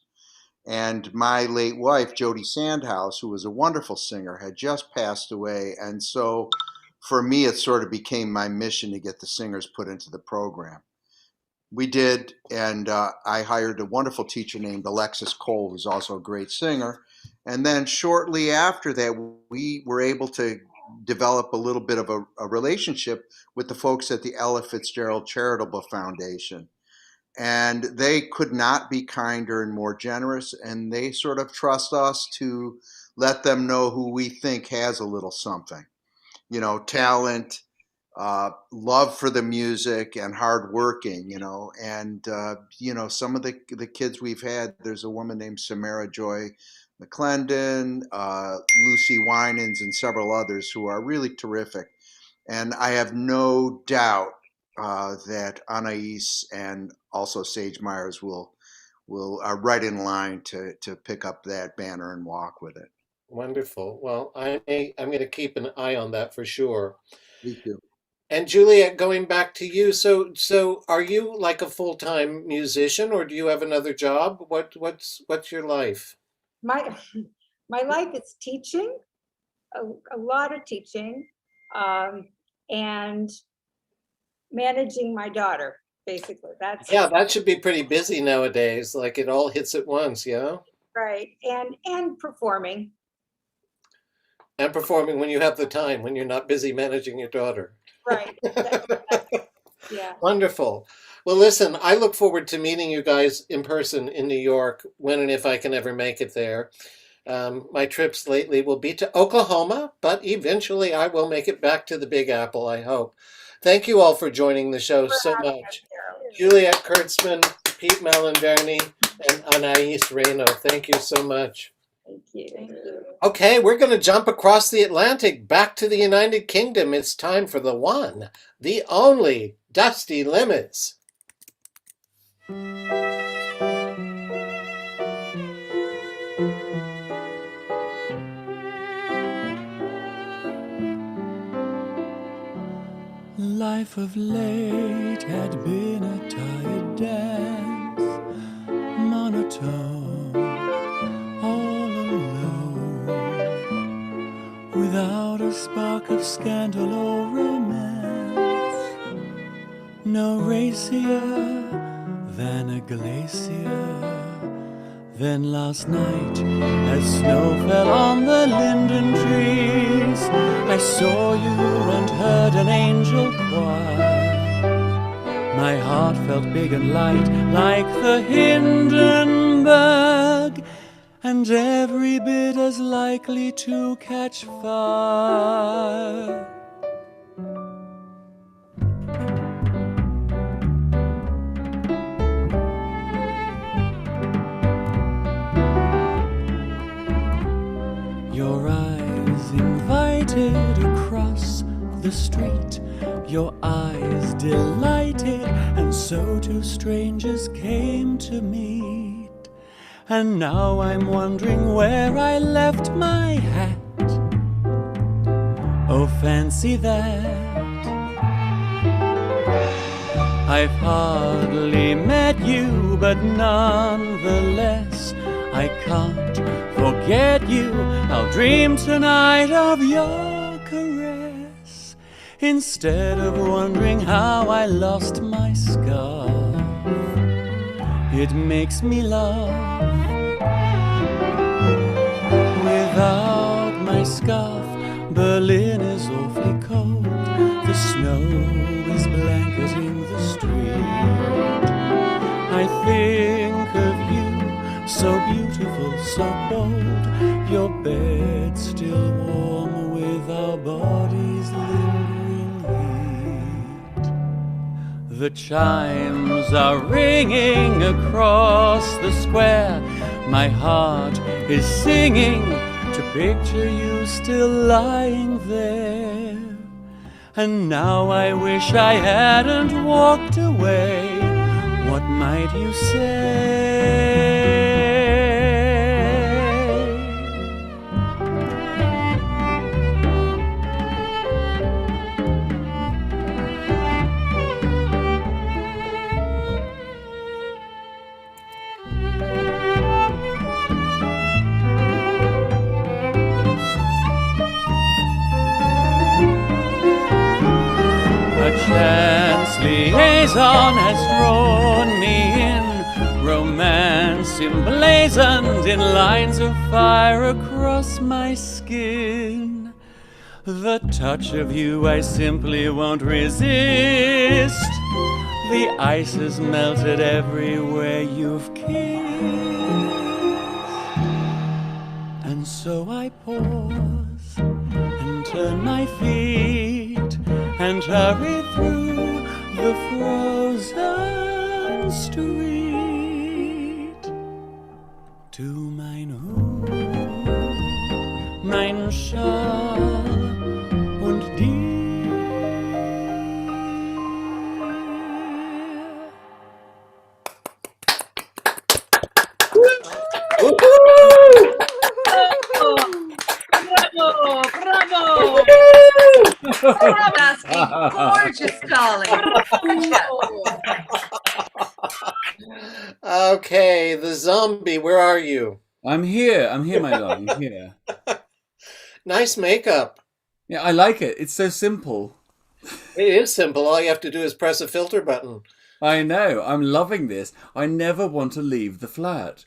And my late wife, Jody Sandhouse, who was a wonderful singer, had just passed away. And so for me, it sort of became my mission to get the singers put into the program. We did, and I hired a wonderful teacher named Alexis Cole, who's also a great singer. And then shortly after that, we were able to develop a little bit of a relationship with the folks at the Ella Fitzgerald Charitable Foundation. And they could not be kinder and more generous, and they sort of trust us to let them know who we think has a little something, talent, love for the music and hardworking, and some of the kids we've had. There's a woman named Samara Joy McClendon, Lucy Winans, and several others who are really terrific. And I have no doubt that Anais and also Sage Myers will are right in line to pick up that banner and walk with it. Wonderful. Well, I'm going to keep an eye on that for sure. Me too. And Juliet, going back to you, so are you like a full-time musician, or do you have another job? What's your life? My life is teaching, a lot of teaching, and managing my daughter. Basically, that's that should be pretty busy nowadays. Like it all hits at once, yeah. right. And performing. And performing when you have the time, when you're not busy managing your daughter. Right. Yeah. Wonderful. Well, listen, I look forward to meeting you guys in person in New York when and if I can ever make it there. My trips lately will be to Oklahoma, but eventually I will make it back to the Big Apple, I hope. Thank you all for joining the show so much. Juliet Kurtzman, Pete Malinverni, and Anais Reno. Thank you so much. Thank you. Okay, we're going to jump across the Atlantic back to the United Kingdom. It's time for the one, the only Dusty Limits. Life of late had been a tired dance, monotone, all alone, without a spark of scandal or romance, no racier than a glacier. Then last night, as snow fell on the linden trees, I saw you and heard an angel choir. My heart felt big and light like the Hindenburg, and every bit as likely to catch fire. Your eyes invited across the street, your eyes delighted, and so two strangers came to meet. And now I'm wondering where I left my hat. Oh, fancy that. I've hardly met you, but nonetheless I can't forget you. I'll dream tonight of your caress, instead of wondering how I lost my scarf. It makes me laugh. Without my scarf, Berlin is awfully cold. The snow is blanketing the street. I think of you, so beautiful, so bold, your bed still warm with our bodies lingering heat. The chimes are ringing across the square. My heart is singing to picture you still lying there. And now I wish I hadn't walked away. What might you say? A chance liaison has drawn me in, romance emblazoned in lines of fire across my skin. The touch of you I simply won't resist. The ice has melted everywhere you've kissed. And so I pause and turn my feet and hurry through the frozen street to mein Hut, mein Schal und dir. Bravo! Fantastic, gorgeous, darling. Okay, the zombie, where are you? I'm here, my darling, I'm here. Nice makeup. Yeah, I like it. It's so simple. It is simple. All you have to do is press a filter button. I know. I'm loving this. I never want to leave the flat.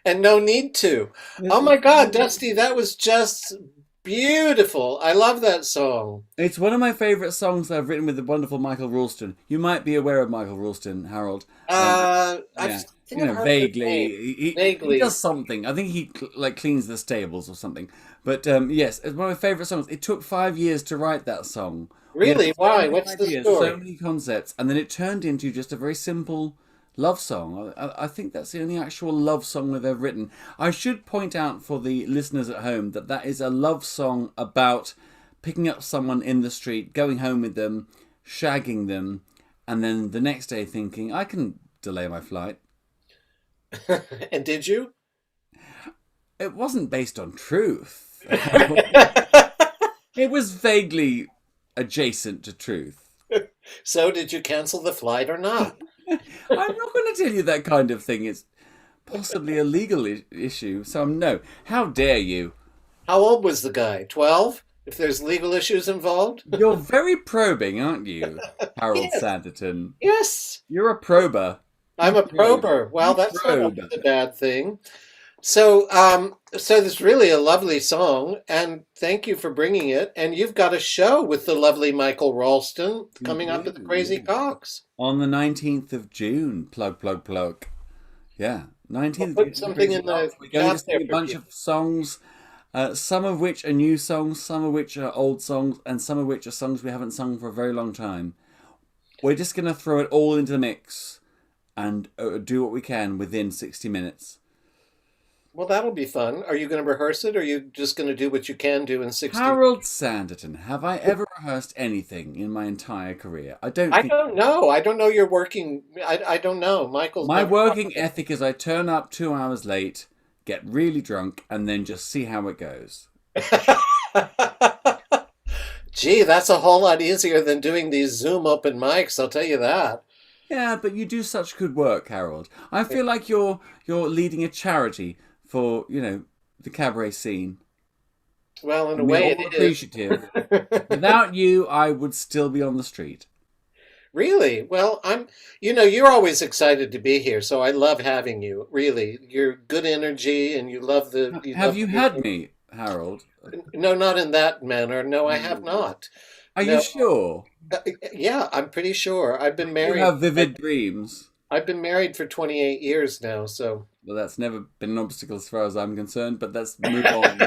And no need to. Oh my God, Dusty, that was just beautiful. I love that song. It's one of my favourite songs I've written with the wonderful Michael Ralston. You might be aware of Michael Ralston, Harold. Vaguely. He does something. I think he cleans the stables or something. But yes, it's one of my favourite songs. It took 5 years to write that song. Really? Why? What's the story? So many concepts, and then it turned into just a very simple love song. I think that's the only actual love song we've ever written. I should point out for the listeners at home that that is a love song about picking up someone in the street, going home with them, shagging them, and then the next day thinking, I can delay my flight. And did you? It wasn't based on truth. It was vaguely adjacent to truth. So did you cancel the flight or not? I'm not going to tell you that kind of thing. It's possibly a legal issue. So no. How dare you? How old was the guy? 12? If there's legal issues involved? You're very probing, aren't you, Harold Sanditen? Yes. You're a prober. I'm a prober. Well, that's not a bad thing. So, so it's really a lovely song, and thank you for bringing it. And you've got a show with the lovely Michael Ralston coming up at the Crazy Cocks on the 19th of June. Plug, plug, plug. Yeah, 19th. We'll put something in the We're going to sing a bunch of songs, some of which are new songs, some of which are old songs, and some of which are songs we haven't sung for a very long time. We're just going to throw it all into the mix and do what we can within 60 minutes. Well, that'll be fun. Are you going to rehearse it, or are you just going to do what you can do in 60 minutes? Harold Sanditen, have I ever rehearsed anything in my entire career? I don't know. I don't know you're working. I don't know. Michael's my working ethic is I turn up 2 hours late, get really drunk, and then just see how it goes. Gee, that's a whole lot easier than doing these Zoom open mics, I'll tell you that. Yeah, but you do such good work, Harold. I feel like you're leading a charity for, the cabaret scene. Well, in a way, it appreciative. Without you, I would still be on the street. Really? Well, you're always excited to be here, so I love having you. Really, you're good energy, and you love the. Have you had me, Harold? No, not in that manner. No, I have not. Are you sure? Yeah, I'm pretty sure. I've been married. You have vivid dreams. I've been married for 28 years now, so. Well, that's never been an obstacle as far as I'm concerned, but let's move on.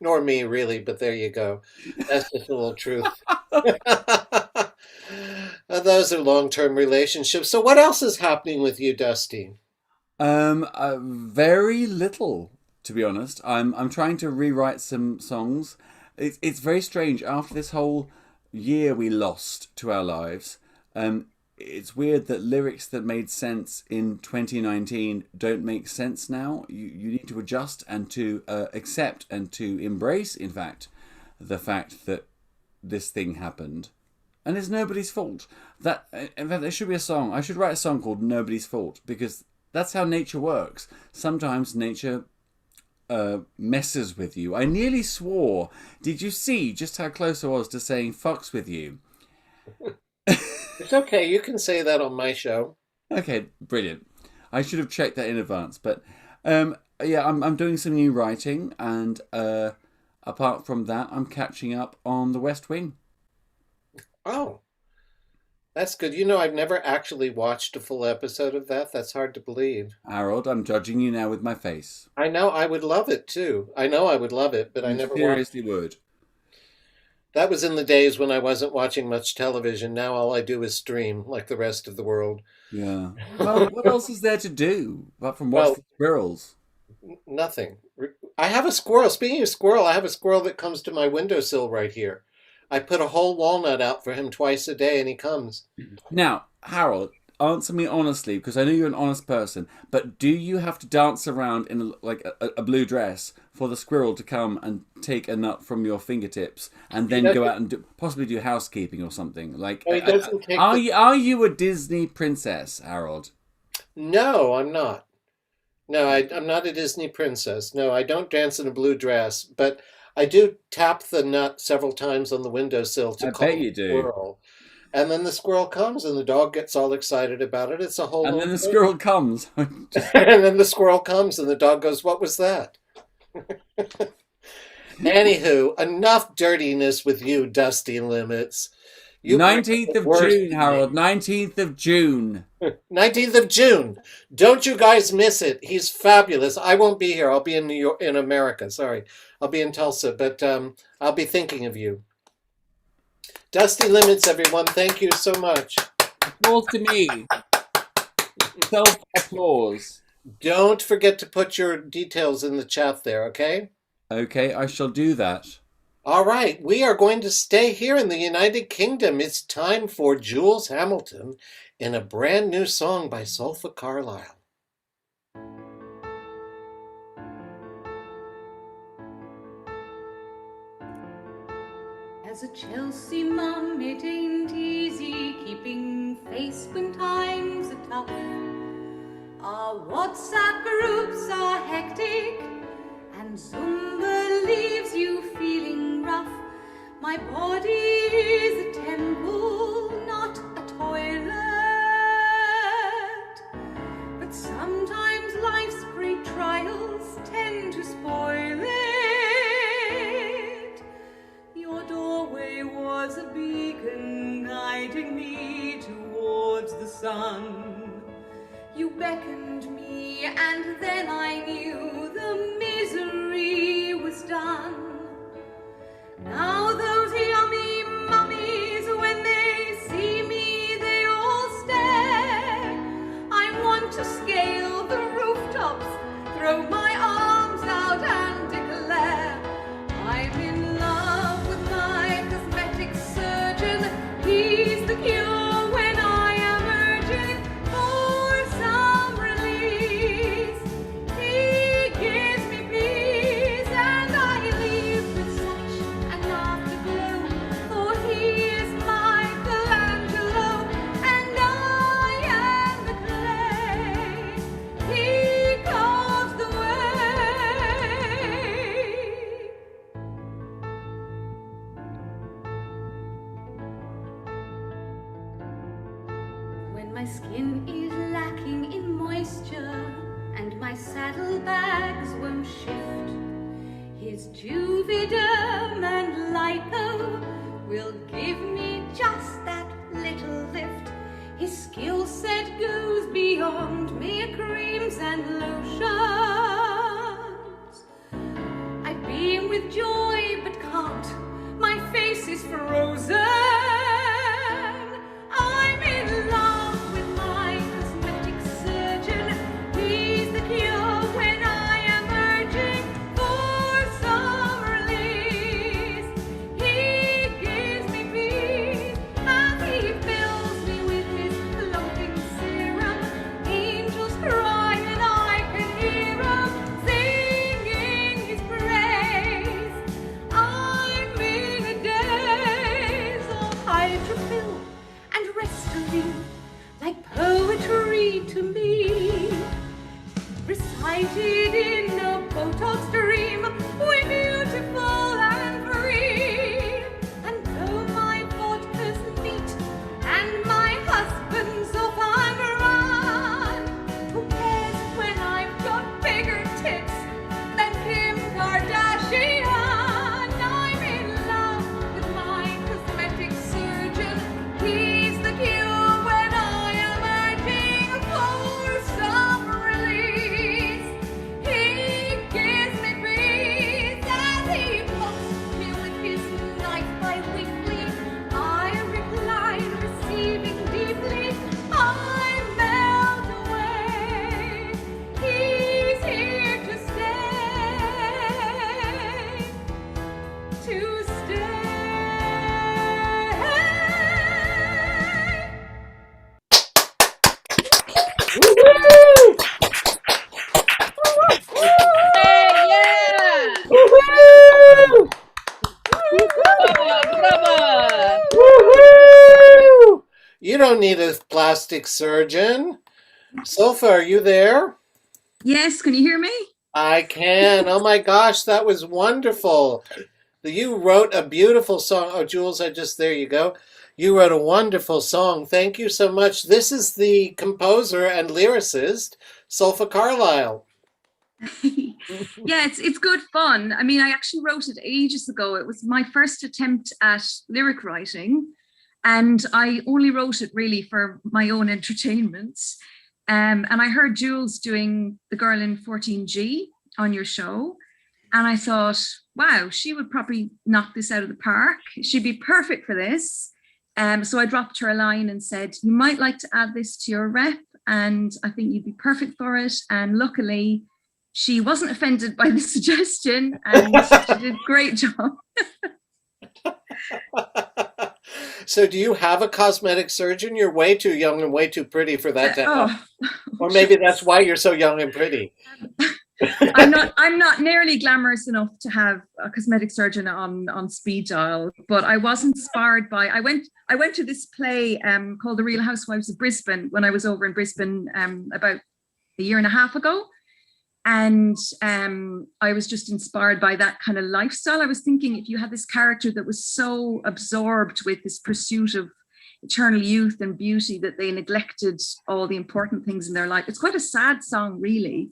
Nor me, really, but there you go. That's just a little truth. Those are long-term relationships. So what else is happening with you, Dusty? Very little, to be honest. I'm trying to rewrite some songs. It's very strange. After this whole year we lost to our lives, it's weird that lyrics that made sense in 2019 don't make sense now. You need to adjust and to accept and to embrace, in fact, the fact that this thing happened. And it's nobody's fault. In fact, there should be a song. I should write a song called Nobody's Fault, because that's how nature works. Sometimes nature messes with you. I nearly swore. Did you see just how close I was to saying fucks with you? It's okay. You can say that on my show. Okay, brilliant. I should have checked that in advance. But yeah, I'm doing some new writing, and apart from that, I'm catching up on The West Wing. Oh, That's good. You know, I've never actually watched a full episode of that. That's hard to believe. Harold, I'm judging you now with my face. I know I would love it too. I know I would love it, but I You never watched. seriously would. That was in the days when I wasn't watching much television. Now all I do is stream like the rest of the world. Yeah. Well, what else is there to do apart from watch Well, the squirrels? Nothing. I have a squirrel. Speaking of squirrel, I have a squirrel that comes to my windowsill right here. I put a whole walnut out for him twice a day and he comes. Now, Harold, answer me honestly, because I know you're an honest person, but do you have to dance around in a blue dress for the squirrel to come and take a nut from your fingertips and then go out and possibly do housekeeping or something? Like, No, he doesn't take are you a Disney princess, Harold? No, I'm not. No, I'm not a Disney princess. No, I don't dance in a blue dress, but I do tap the nut several times on the windowsill to I call bet you the do. squirrel. And then the squirrel comes and the dog gets all excited about it. It's a whole And long then the thing. squirrel comes. And then the squirrel comes and the dog goes, "What was that?" Anywho, enough dirtiness with you, Dusty Limits. 19th of June, Harold. 19th of June. 19th of June. Don't you guys miss it. He's fabulous. I won't be here. I'll be in New York, in America. Sorry. I'll be in Tulsa, but I'll be thinking of you. Dusty Limits, everyone. Thank you so much. Applause to me. Self-applause. Don't forget to put your details in the chat there, okay? Okay, I shall do that. All right, we are going to stay here in the United Kingdom. It's time for Jules Hamilton in a brand new song by Sulphur Carlyle. As a Chelsea mum, it ain't easy keeping face when times are tough. Our WhatsApp groups are hectic, and Zumba leaves you feeling rough. My body is a temple, not a toilet. But sometimes life's great trials tend to spoil it. Your doorway was a beacon guiding me towards the sun. You beckoned me, and then I knew the misery was done. Now those yummy mummies, when they see me, they all stare. I want to scale the rooftops, throw my arms out and declare I'm in love with my cosmetic surgeon. He's the cure when I am urging for some release. He gives me peace, and I leave with such an afterglow. For he is Michelangelo, and I am the clay. He carves the way. When my skin is lacking in moisture and my saddlebags won't shift, his Juvederm and Lipo will give me just that little lift. His skill set goes beyond mere creams and lotions. I beam with joy but can't, my face is frozen. I'm in love with my cosmetic surgeon. He's the cure when I am urging for some release. He gives me peace as he fills me with his floating serum. Angels cry and I can hear 'em singing his praise. I'm in a daze. You don't need a plastic surgeon. Sofa, are you there? Yes, can you hear me? I can. Oh my gosh, that was wonderful. You wrote a beautiful song. Oh, Jules, there you go. You wrote a wonderful song. Thank you so much. This is the composer and lyricist, Sulfa Carlisle. Yeah, it's good fun. I mean, I actually wrote it ages ago. It was my first attempt at lyric writing, and I only wrote it really for my own entertainment. And I heard Jules doing The Girl in 14G on your show, and I thought, wow, she would probably knock this out of the park. She'd be perfect for this. So I dropped her a line and said, you might like to add this to your rep, and I think you'd be perfect for it. And luckily, she wasn't offended by the suggestion, and she did a great job. So do you have a cosmetic surgeon? You're way too young and way too pretty for that to happen. Or maybe that's why you're so young and pretty. I'm not nearly glamorous enough to have a cosmetic surgeon on speed dial, but I was inspired by, I went to this play called The Real Housewives of Brisbane when I was over in Brisbane about a year and a half ago. And I was just inspired by that kind of lifestyle. I was thinking, if you had this character that was so absorbed with this pursuit of eternal youth and beauty that they neglected all the important things in their life. It's quite a sad song, really.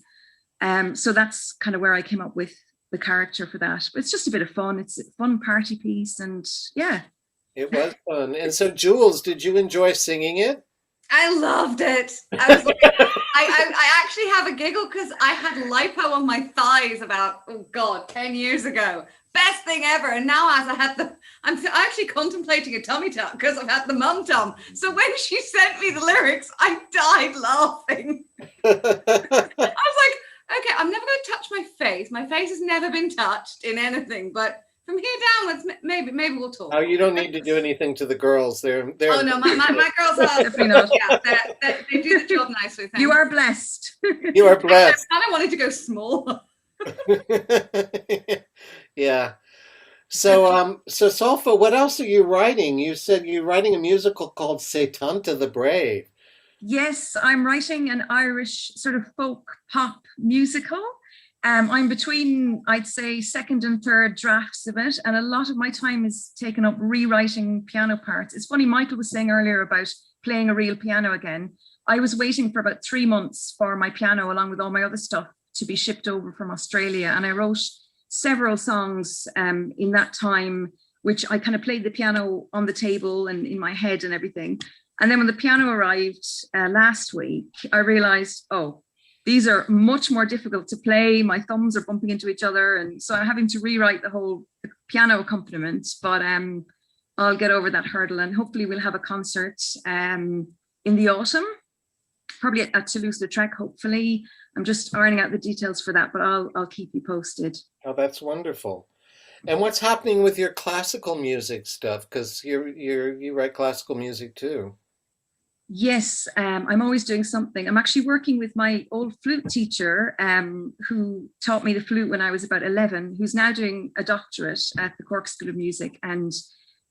So that's kind of where I came up with the character for that. But it's just a bit of fun. It's a fun party piece, and yeah. It was fun. And so, Jules, did you enjoy singing it? I loved it. I was like, I actually have a giggle because I had lipo on my thighs about, 10 years ago. Best thing ever. And now as I'm actually contemplating a tummy tuck because I've had the mum tum. So when she sent me the lyrics, I died laughing. I was like, okay, I'm never going to touch my face. My face has never been touched in anything, but from here downwards, maybe we'll talk. Oh, you don't need to do anything to the girls. They're Oh no, my girls are definitely not. Yeah, they do the job nicely. You are blessed. You are blessed. I kind of wanted to go small. Yeah. So Sulfa, what else are you writing? You said you're writing a musical called Sanditen the Brave. Yes, I'm writing an Irish sort of folk pop musical. I'm between, I'd say, second and third drafts of it, and a lot of my time is taken up rewriting piano parts. It's funny, Michael was saying earlier about playing a real piano again. I was waiting for about 3 months for my piano, along with all my other stuff, to be shipped over from Australia, and I wrote several songs in that time, which I kind of played the piano on the table and in my head and everything. And then when the piano arrived last week, I realized, oh, these are much more difficult to play. My thumbs are bumping into each other. And so I'm having to rewrite the whole piano accompaniment, but I'll get over that hurdle, and hopefully we'll have a concert in the autumn, probably at Toulouse-Lautrec, hopefully. I'm just ironing out the details for that, but I'll keep you posted. Oh, that's wonderful. And what's happening with your classical music stuff? Because you write classical music too. Yes, I'm always doing something. I'm actually working with my old flute teacher who taught me the flute when I was about 11, who's now doing a doctorate at the Cork School of Music, and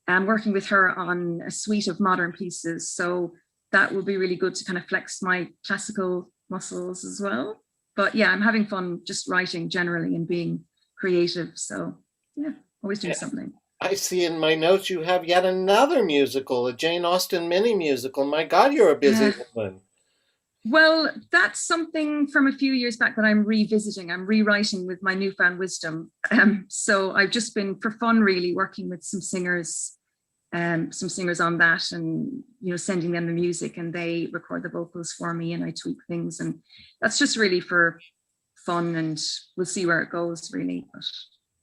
I'm working with her on a suite of modern pieces. So that will be really good to kind of flex my classical muscles as well. But yeah, I'm having fun just writing generally and being creative. So yeah, always doing something. I see in my notes you have yet another musical, a Jane Austen mini musical. My God, you're a busy woman. Well, that's something from a few years back that I'm revisiting. I'm rewriting with my newfound wisdom. So I've just been, for fun, really working with some singers on that, and sending them the music, and they record the vocals for me, and I tweak things, and that's just really for fun, and we'll see where it goes, really. But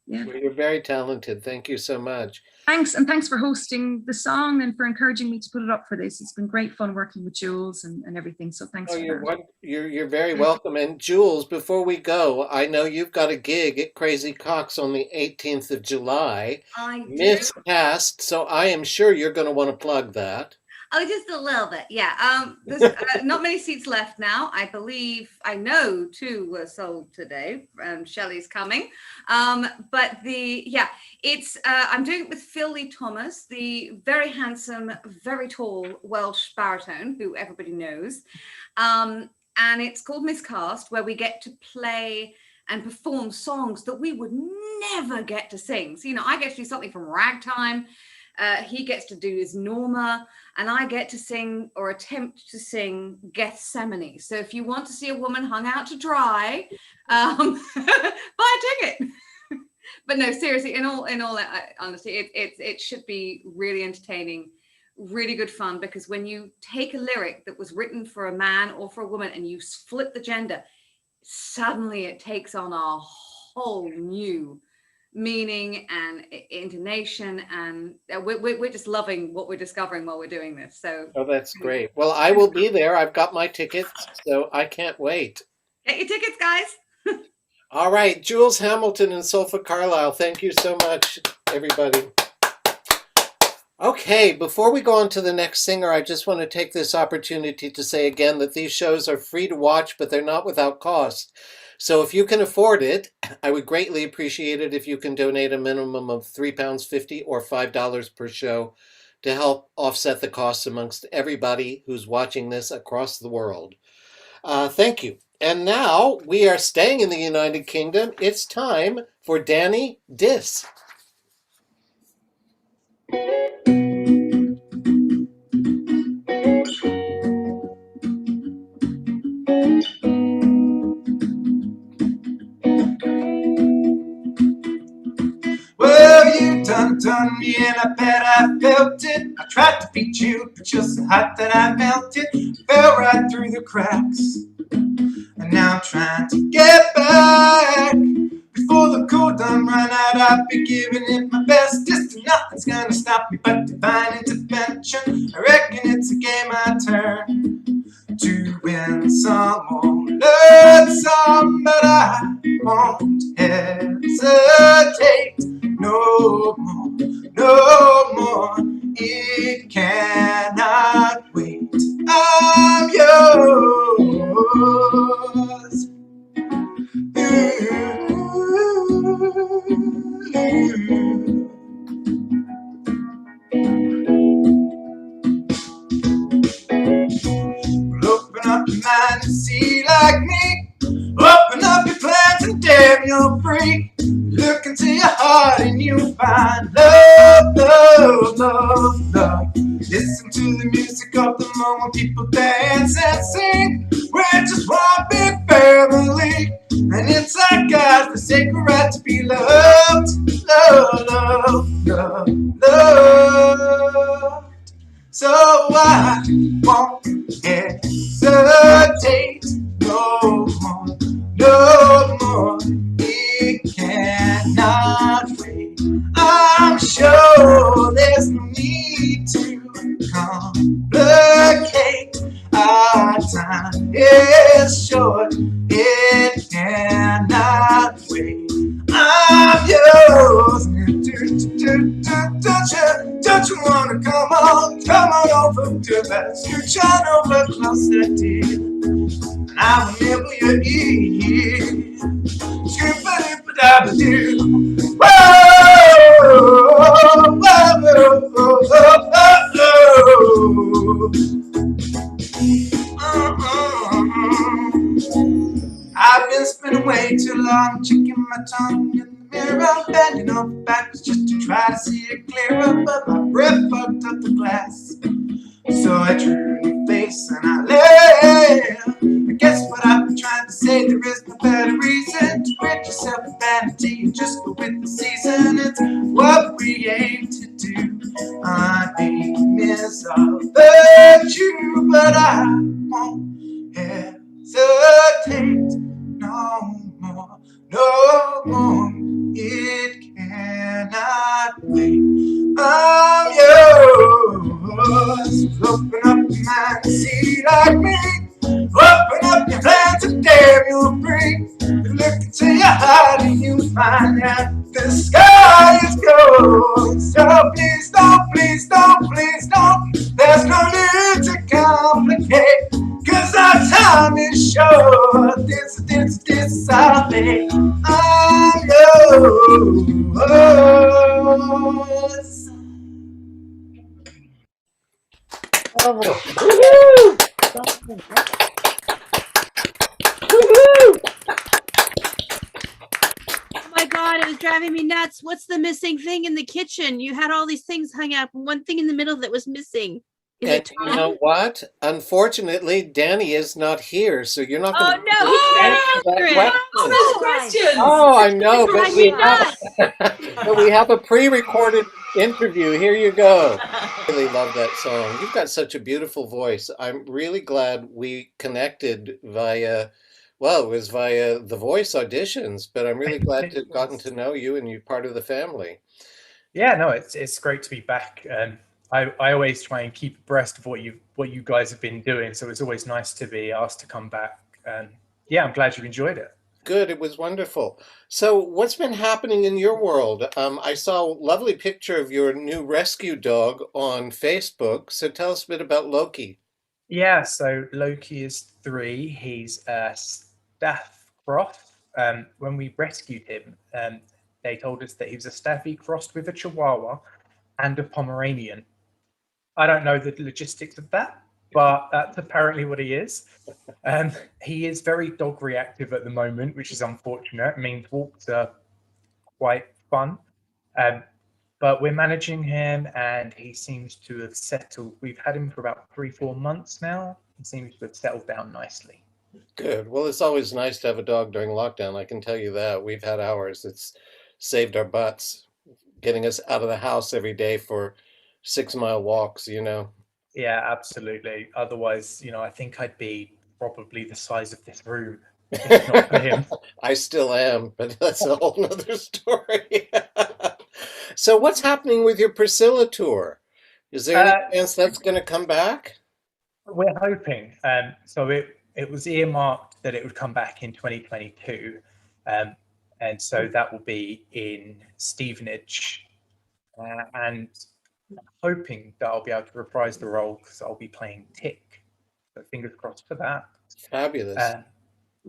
yeah. Well, you're very talented. Thank you so much. Thanks, and thanks for hosting the song and for encouraging me to put it up for this. It's been great fun working with Jules and everything. So thanks for that. You're very welcome. And Jules, before we go, I know you've got a gig at Crazy Cox on the 18th of July. I do. Miscast, so I am sure you're going to want to plug that. Oh, just a little bit, yeah. There's not many seats left now. I know 2 were sold today. Shelley's coming. But it's I'm doing it with Phil Lee Thomas, the very handsome, very tall Welsh baritone who everybody knows. And it's called Miscast, where we get to play and perform songs that we would never get to sing. So, I get to do something from Ragtime. He gets to do his Norma, and I get to sing or attempt to sing Gethsemane. So if you want to see a woman hung out to dry, buy a ticket. But no, seriously, in all honesty, it should be really entertaining, really good fun, because when you take a lyric that was written for a man or for a woman and you flip the gender, suddenly it takes on a whole new meaning and intonation, and we're just loving what we're discovering while we're doing this. So that's great. Well, I will be there. I've got my tickets, so I can't wait. Get your tickets, guys. All right, Jules Hamilton and Sulfa Carlisle, thank you so much, everybody. Okay, before we go on to the next singer, I just want to take this opportunity to say again that these shows are free to watch, but they're not without cost. So if you can afford it, I would greatly appreciate it if you can donate a minimum of £3.50 or $5 per show to help offset the costs amongst everybody who's watching this across the world. Thank you. And now we are staying in the United Kingdom. It's time for Danny Diss. Well, you done me, and I bet I felt it. I tried to beat you, but you're so hot that I melted. Fell right through the cracks, and now I'm trying to get back. Before the cool done run out, I'll be giving it my best. Just nothing's gonna stop me but divine intervention. I reckon it's a game I turn to win some or learn some, but I won't hesitate no more, no more. It cannot wait. I'm yours. Open up your mind and see like me. Open up your plans and damn, you're free. Look into your heart and you'll find love, love, love, love. Listen to the music of the moment, people dance and sing. We're just one big family, and it's our God forsaken right to be loved, love, love, love, love. So I won't hesitate no more, no more. It cannot wait. I'm sure there's no need to complicate. Our time is short. It cannot wait. I'm yours. Don't you wanna come on over to that scooch on over closer, dear, and I will nibble your ear. Scoop-a-dip-a-dab-a-doo. Whoa, I've been spinning way too long, checking my tongue in the mirror, bending over backwards just to try to see it clearer, but my breath fucked up the glass. So I drew a new face and I laughed. I guess what I've been trying to say, there is no better reason to rid yourself of vanity and just go with the season. It's what we aim to do. Our aim is all virtue, but I won't hesitate no more, no more. It cannot wait. I'm yours. Open up your mind and see like me. Open up your plans and damn, you'll free. Look into your heart and you'll find that the sky is gold. So please don't, please don't, please don't. There's no need yours. Oh my God, it was driving me nuts. What's the missing thing in the kitchen? You had all these things hung up, and one thing in the middle that was missing. Is And it you time? know what? Unfortunately, Danny is not here, so you're not going Oh no, he can't answer it. Questions. Oh, I know, Oh but my we God. but we have a pre-recorded interview. Here you go. I really love that song. You've got such a beautiful voice. I'm really glad we connected via, well, it was via the voice auditions, but I'm really glad to have gotten to know you and you're part of the family. Yeah, no, it's great to be back. I always try and keep abreast of what you guys have been doing, so it's always nice to be asked to come back. And yeah, I'm glad you enjoyed it. Good, it was wonderful. So, what's been happening in your world? I saw a lovely picture of your new rescue dog on Facebook. So, tell us a bit about Loki. Yeah, so Loki is 3. He's a staff cross. When we rescued him, they told us that he was a staffy crossed with a Chihuahua and a Pomeranian. I don't know the logistics of that, but that's apparently what he is. He is very dog reactive at the moment, which is unfortunate. It means walks are quite fun. But we're managing him and he seems to have settled. We've had him for about 3-4 months now. He seems to have settled down nicely. Good. Well, it's always nice to have a dog during lockdown. I can tell you that. We've had ours. It's saved our butts, getting us out of the house every day for 6-mile walks, you know. Yeah, absolutely. Otherwise, I think I'd be probably the size of this room if not for him. I still am, but that's a whole nother story. So, what's happening with your Priscilla tour? Is there any chance that's going to come back? We're hoping. So it was earmarked that it would come back in 2022. And so that will be in Stevenage. And hoping that I'll be able to reprise the role because I'll be playing Tick. So fingers crossed for that. Fabulous.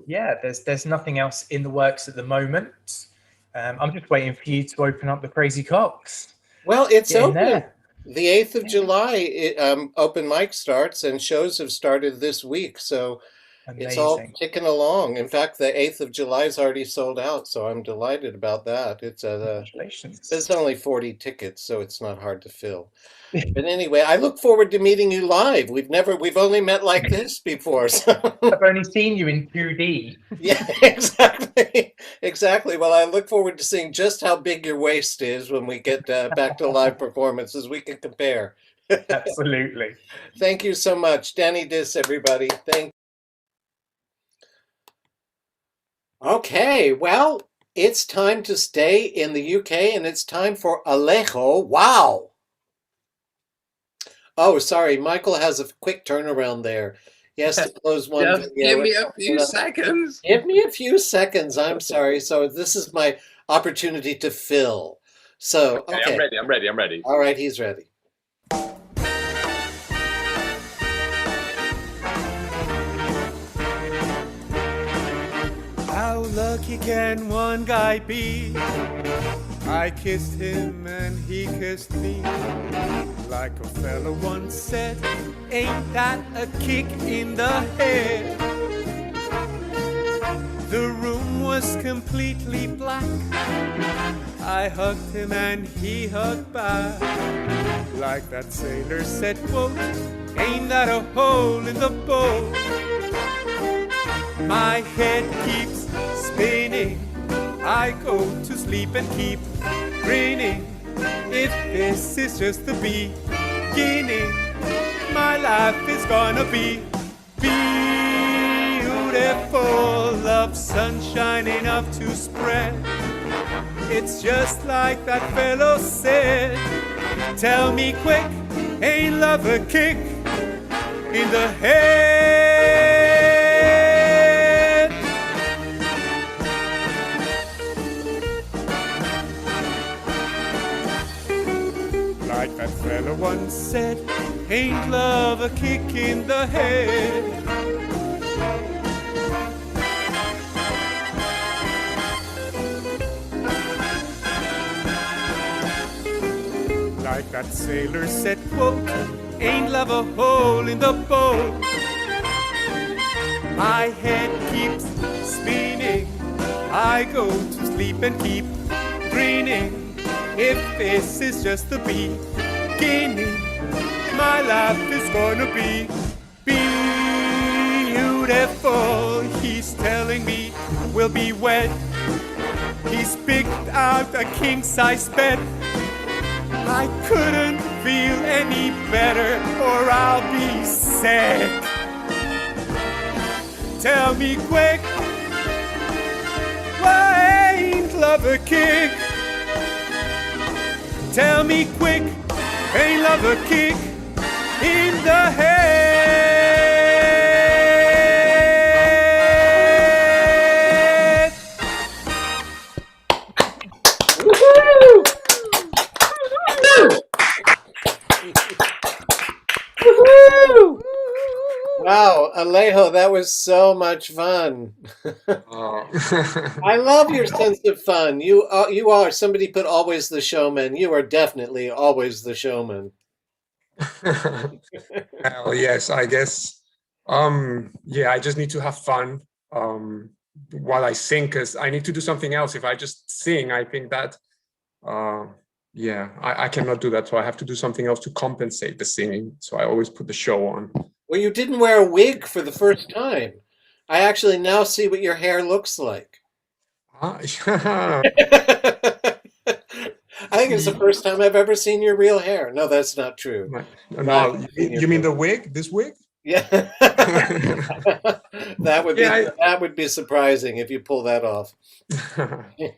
Yeah, there's nothing else in the works at the moment. I'm just waiting for you to open up the Crazy Cox. Well, it's Get in open. there. The 8th of July, open mic starts and shows have started this week. So it's all Amazing. ticking along. In fact, the 8th of July is already sold out. So I'm delighted about that. Congratulations. There's only 40 tickets, so it's not hard to fill. But anyway, I look forward to meeting you live. We've only met like this before. So. I've only seen you in 2D. Yeah, exactly. Exactly. Well, I look forward to seeing just how big your waist is when we get back to live performances. We can compare. Absolutely. Thank you so much. Danny Dis, everybody. Okay, well, it's time to stay in the UK and it's time for Alejo. Wow. Oh, sorry. Michael has a quick turnaround there. He has to close one Just video. give me a few seconds. Give me a few seconds. I'm sorry. So this is my opportunity to fill. So, okay. I'm ready. All right, he's ready. How lucky can one guy be? I kissed him and he kissed me. Like a fella once said, ain't that a kick in the head? The room was completely black. I hugged him and he hugged back. Like that sailor said, quote, ain't that a hole in the boat? My head keeps spinning. I go to sleep and keep grinning. If this is just the beginning, my life is gonna be beautiful. Love sunshine enough to spread. It's just like that fellow said. Tell me quick, ain't love a kick in the head? Like that fella once said, ain't love a kick in the head? like that sailor said, quote, ain't love a hole in the boat. My head keeps spinning, I go to sleep and keep grinning. If this is just the beginning, my life is gonna be beautiful. He's telling me we'll be wed. He's picked out a king-size bed. I couldn't feel any better or I'll be sick. Tell me quick, why ain't love a kick? Tell me quick, ain't love a kick in the head? Woo-hoo! Woo-hoo! Wow, Alejo, that was so much fun. I love your sense of fun. You are. Somebody put always the showman. You are definitely always the showman. Well, yes, I guess. Yeah, I just need to have fun while I sing, because I need to do something else. If I just sing, I think that, yeah, I cannot do that. So I have to do something else to compensate the singing. So I always put the show on. Well, you didn't wear a wig for the first time. I actually now see what your hair looks like. I think it's the first time I've ever seen your real hair. No, that's not true. No, you mean the wig? This wig? Yeah. That would be surprising if you pull that off.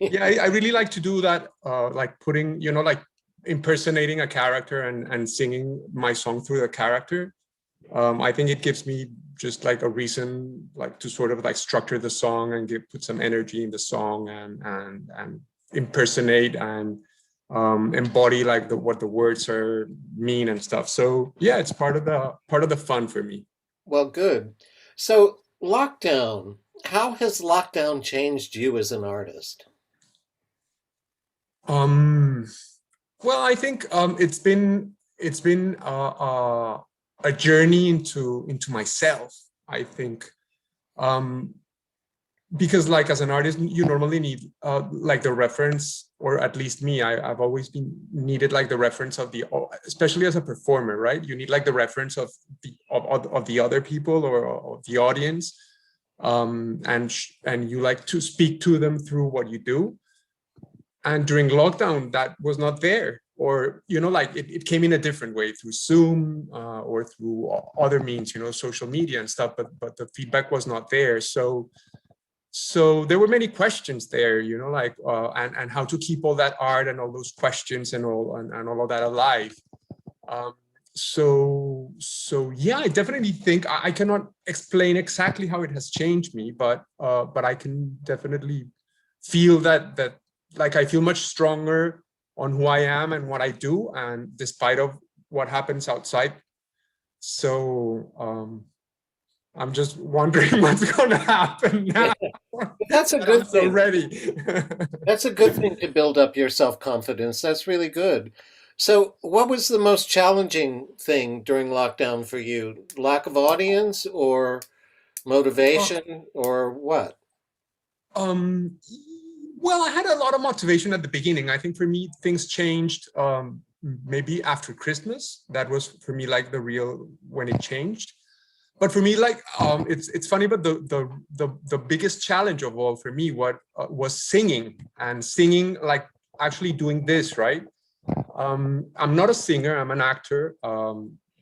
Yeah, I really like to do that, like putting, like impersonating a character and singing my song through the character. I think it gives me just like a reason, like to sort of like structure the song and put some energy in the song and impersonate and embody like what the words mean and stuff. So yeah, it's part of the fun for me. Well, good. So lockdown, how has lockdown changed you as an artist? Well, I think it's been a journey into myself, I think, because like as an artist, you normally need like the reference, or at least me, I've always needed like the reference of especially as a performer, right? You need like the reference of the other people or of the audience, and you like to speak to them through what you do. And during lockdown, that was not there. Or, like it came in a different way through Zoom or through other means, social media and stuff, but the feedback was not there. So there were many questions there, like, and how to keep all that art and all those questions and all of that alive. So yeah, I definitely think I cannot explain exactly how it has changed me, but I can definitely feel that like I feel much stronger on who I am and what I do, and despite of what happens outside. So I'm just wondering what's going to happen now. That's a good thing. So ready. That's a good thing to build up your self-confidence. That's really good. So what was the most challenging thing during lockdown for you? Lack of audience or motivation or what? Well, I had a lot of motivation at the beginning. I think for me, things changed maybe after Christmas. That was for me like the real when it changed. But for me, like it's funny, but the biggest challenge of all for me was singing, and singing, like actually doing this, right? I'm not a singer. I'm an actor,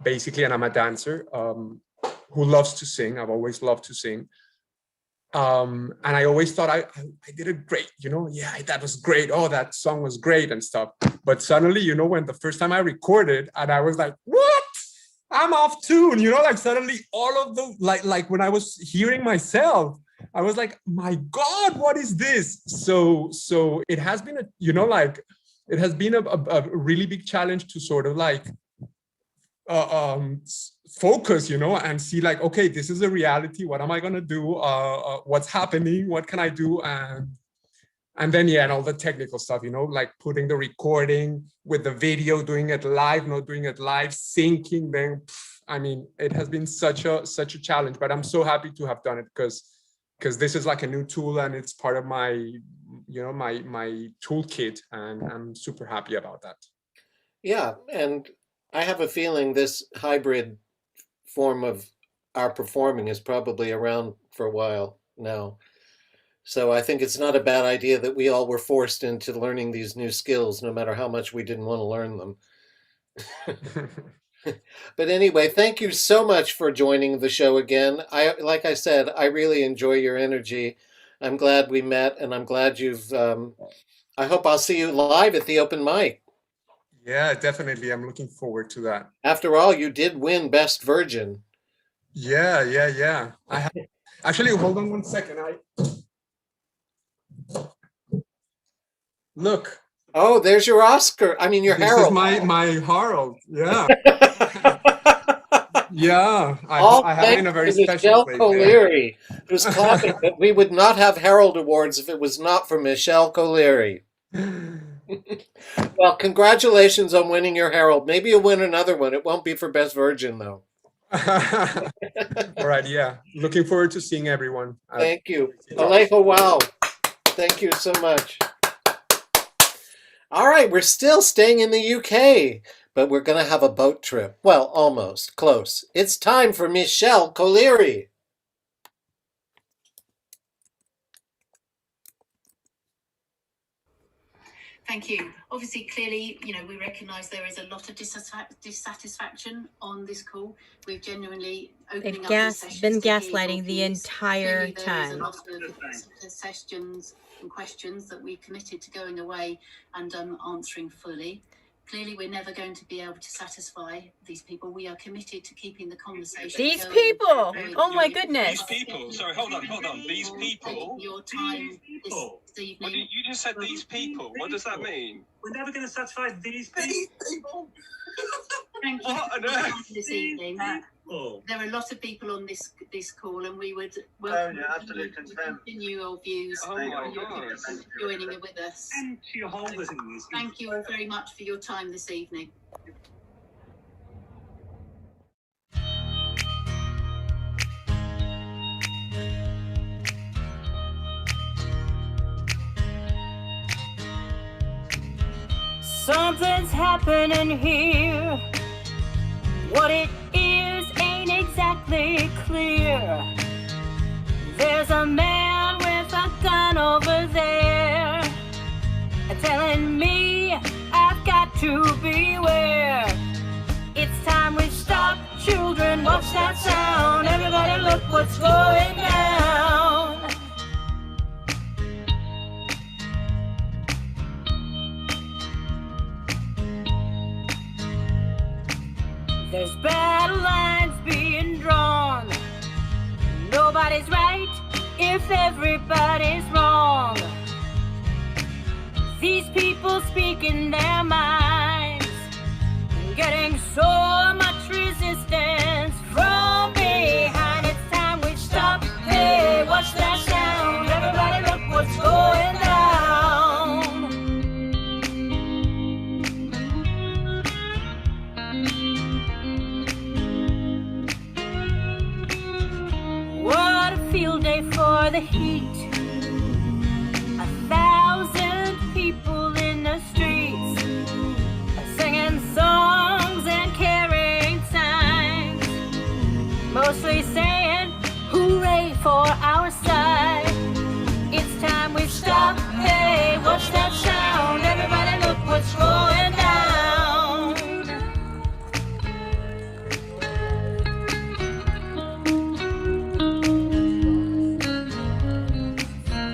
basically, and I'm a dancer who loves to sing. I've always loved to sing. And I always thought I did it great, yeah, that was great. Oh, that song was great and stuff. But suddenly, when the first time I recorded and I was like, what? I'm off tune, like suddenly all of the, like when I was hearing myself, I was like, my God, what is this? So it has been it has been a really big challenge to sort of like focus, and see like, okay, this is a reality. What am I going to do? What's happening? What can I do? And then, yeah, and all the technical stuff, like putting the recording with the video, doing it live, not doing it live, syncing. Then, I mean, it has been such a challenge, but I'm so happy to have done it because this is like a new tool and it's part of my, my toolkit, and I'm super happy about that. Yeah, and I have a feeling this hybrid form of our performing is probably around for a while now. So I think it's not a bad idea that we all were forced into learning these new skills, no matter how much we didn't want to learn them. But anyway, thank you so much for joining the show again. Like I said, I really enjoy your energy. I'm glad we met, and I'm glad I hope I'll see you live at the open mic. Yeah, definitely. I'm looking forward to that. After all, you did win Best Virgin. Yeah. Actually, hold on 1 second. Look. Oh, there's your Oscar. I mean, your Harold. This is my Harold. Yeah. Yeah. I have it in a very special place. Colery, who's clapping that we would not have Harold Awards if it was not for Michelle Colery. Well, congratulations on winning your Harold. Maybe you'll win another one. It won't be for Best Virgin, though. All right. Yeah. Looking forward to seeing everyone. Thank you. Alejo, wow. Thank you so much. All right, we're still staying in the UK, but we're going to have a boat trip. Well, almost. Close. It's time for Michelle Colery. Thank you. Obviously, clearly, we recognise there is a lot of dissatisfaction on this call. We've genuinely They've been gaslighting the entire time. There's a lot of suggestions and questions that we committed to going away and answering fully. Clearly, we're never going to be able to satisfy these people. We are committed to keeping the conversation These going. people! Oh my goodness. These people? Sorry, hold on. These people? Your time this evening. You just said these people. What does that mean? We're never going to satisfy these people. Thank you What on earth? this evening. There are a lot of people on this call, and we would welcome you to continue your views. Oh my God. Joining with us. And to your holders in these. Thank you all very much for your time this evening. Something's happening here. What it is ain't exactly clear. There's a man with a gun over there telling me I've got to beware. It's time we stop, children, watch that sound. Everybody look what's going down. There's battle lines being drawn. Nobody's right if everybody's wrong. These people speaking their minds, getting so much resistance from behind. It's time we stop. Hey, watch that sound. Everybody look what's going down. What a field day for the heat. 1,000 people in the streets, singing songs and carrying signs, mostly saying hooray for our side. It's time we stop. Hey, watch that sound. Everybody look what's going down.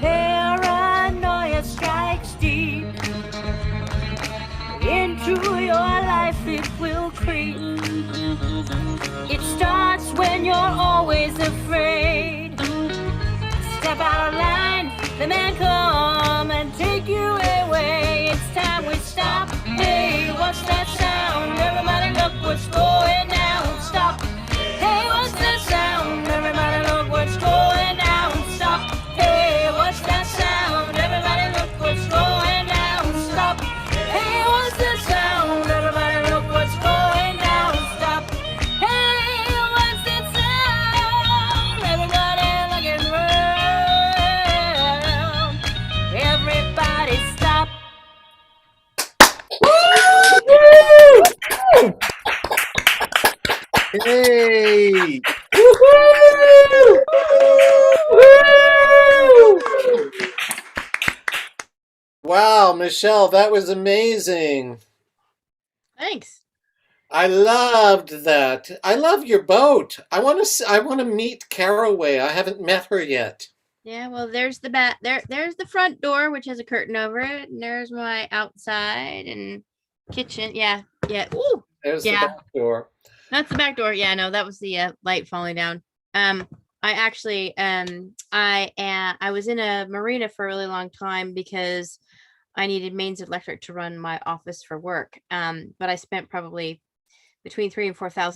Paranoia strikes deep into your life, it will creep. It starts when you're always afraid. Step out of line, the man come and take you away. It's time we stop. Hey, what's that sound? Everybody look what's going down. Stop. Hey, what's that sound? Everybody look what's going down. Stop. Hey, what's that sound? Everybody look Hey! Wow, Michelle, that was amazing. Thanks. I loved that. I love your boat. I want to meet Caraway. I haven't met her yet. Yeah, well, there's the there's the front door, which has a curtain over it, and there's my outside and kitchen. Yeah, yeah. Ooh, There's the yeah. back door. That's the back door. Yeah, no, that was the light falling down. I actually, I was in a marina for a really long time because I needed mains electric to run my office for work. But I spent probably between $3,000 and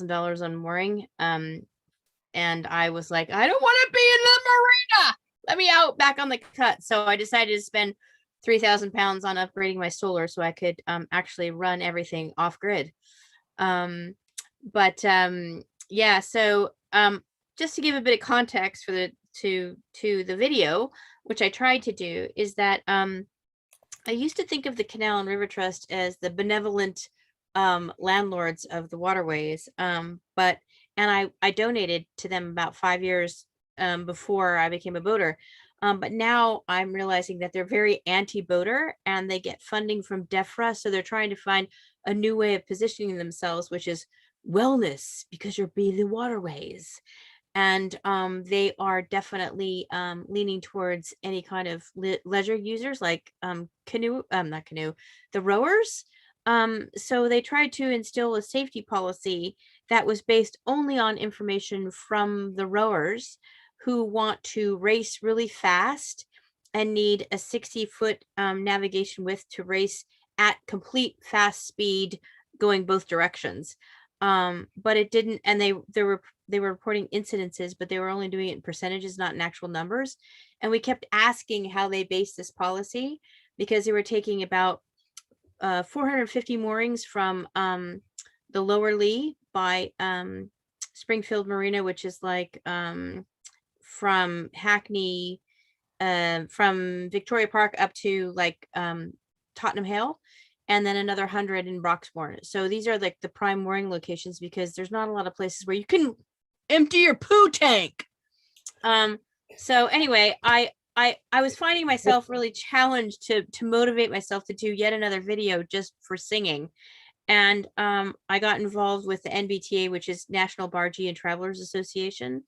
$4,000 on mooring. And I was like, I don't want to be in the marina. Let me out back on the cut. So I decided to spend 3,000 pounds on upgrading my solar so I could actually run everything off grid. Yeah, so just to give a bit of context for the to the video, which I tried to do, is that I used to think of the Canal and River Trust as the benevolent landlords of the waterways, but I donated to them about 5 years before I became a boater. But now I'm realizing that they're very anti-boater and they get funding from DEFRA, so they're trying to find a new way of positioning themselves, which is wellness because you're being the waterways. And they are definitely leaning towards any kind of leisure users like not canoe, the rowers. So they tried to instill a safety policy that was based only on information from the rowers who want to race really fast and need a 60-foot navigation width to race at complete fast speed going both directions. But it didn't, and they were reporting incidences, but they were only doing it in percentages, not in actual numbers. And we kept asking how they based this policy because they were taking about 450 moorings from the lower Lee by Springfield Marina, which is like from Hackney, from Victoria Park up to like Tottenham Hale, and then another 100 in Broxbourne. So these are like the prime mooring locations because there's not a lot of places where you can empty your poo tank. So anyway, I was finding myself really challenged to motivate myself to do yet another video just for singing. And I got involved with the NBTA, which is National Bargee and Travelers Association.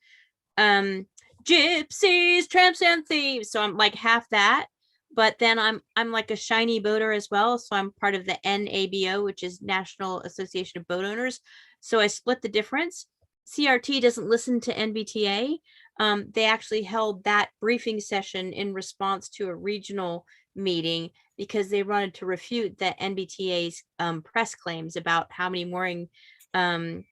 Gypsies, tramps, and thieves. So I'm like half that, but then I'm like a shiny boater as well. So I'm part of the NABO, which is National Association of Boat Owners. So I split the difference. CRT doesn't listen to NBTA. They actually held that briefing session in response to a regional meeting because they wanted to refute the NBTA's press claims about how many moorings were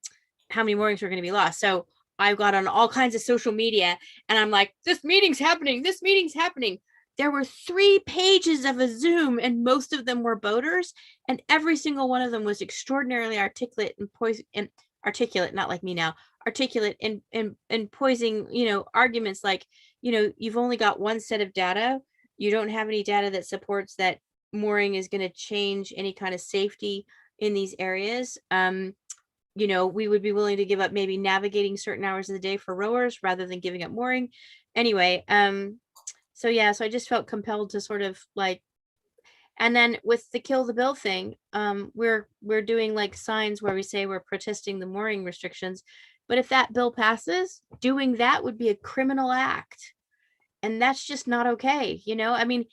going to be lost. So I got on all kinds of social media and I'm like, this meeting's happening. This meeting's happening. There were 3 pages of a Zoom and most of them were boaters. And every single one of them was extraordinarily articulate and articulate, not like me now, articulate and poising, arguments like, you've only got one set of data. You don't have any data that supports that mooring is going to change any kind of safety in these areas. We would be willing to give up maybe navigating certain hours of the day for rowers rather than giving up mooring. Anyway, so I just felt compelled to sort of like, and then with the kill the bill thing, we're doing like signs where we say we're protesting the mooring restrictions. But if that bill passes, doing that would be a criminal act. And that's just not okay. I mean,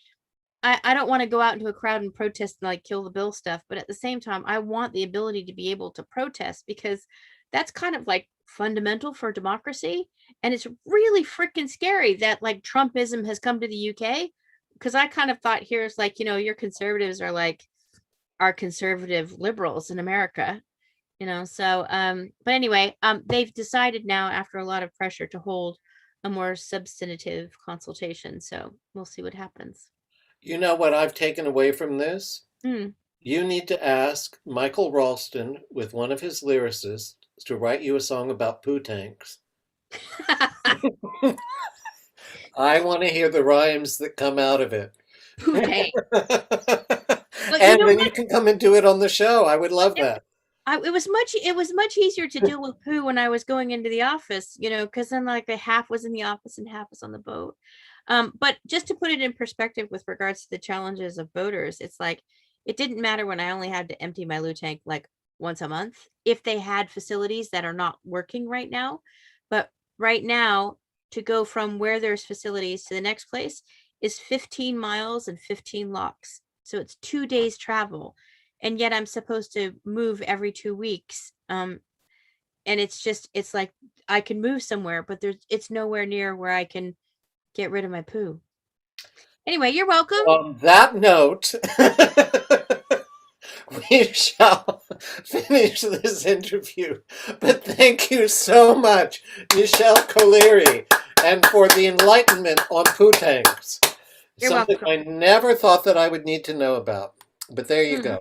I don't want to go out into a crowd and protest and like kill the bill stuff. But at the same time, I want the ability to be able to protest because that's kind of like fundamental for democracy. And it's really freaking scary that like Trumpism has come to the UK. Because I kind of thought here's like, your conservatives are like our conservative liberals in America, so but anyway, they've decided now after a lot of pressure to hold a more substantive consultation. So we'll see what happens. You know what I've taken away from this? Mm. You need to ask Michael Ralston with one of his lyricists to write you a song about poo tanks. I want to hear the rhymes that come out of it. Poo tank. And then you can come and do it on the show. I would love that. it was much easier to deal with poo when I was going into the office, because then like the half was in the office and half was on the boat. But just to put it in perspective with regards to the challenges of boaters, it's like it didn't matter when I only had to empty my loo tank like once a month if they had facilities that are not working right now. But right now, to go from where there's facilities to the next place is 15 miles and 15 locks. So it's 2 days travel. And yet I'm supposed to move every 2 weeks. And it's like I can move somewhere, but it's nowhere near where I can get rid of my poo. Anyway, you're welcome. On that note, we shall finish this interview. But thank you so much, Michelle Colery, and for the enlightenment on poo tanks. You're Something welcome. I never thought that I would need to know about. But there you go.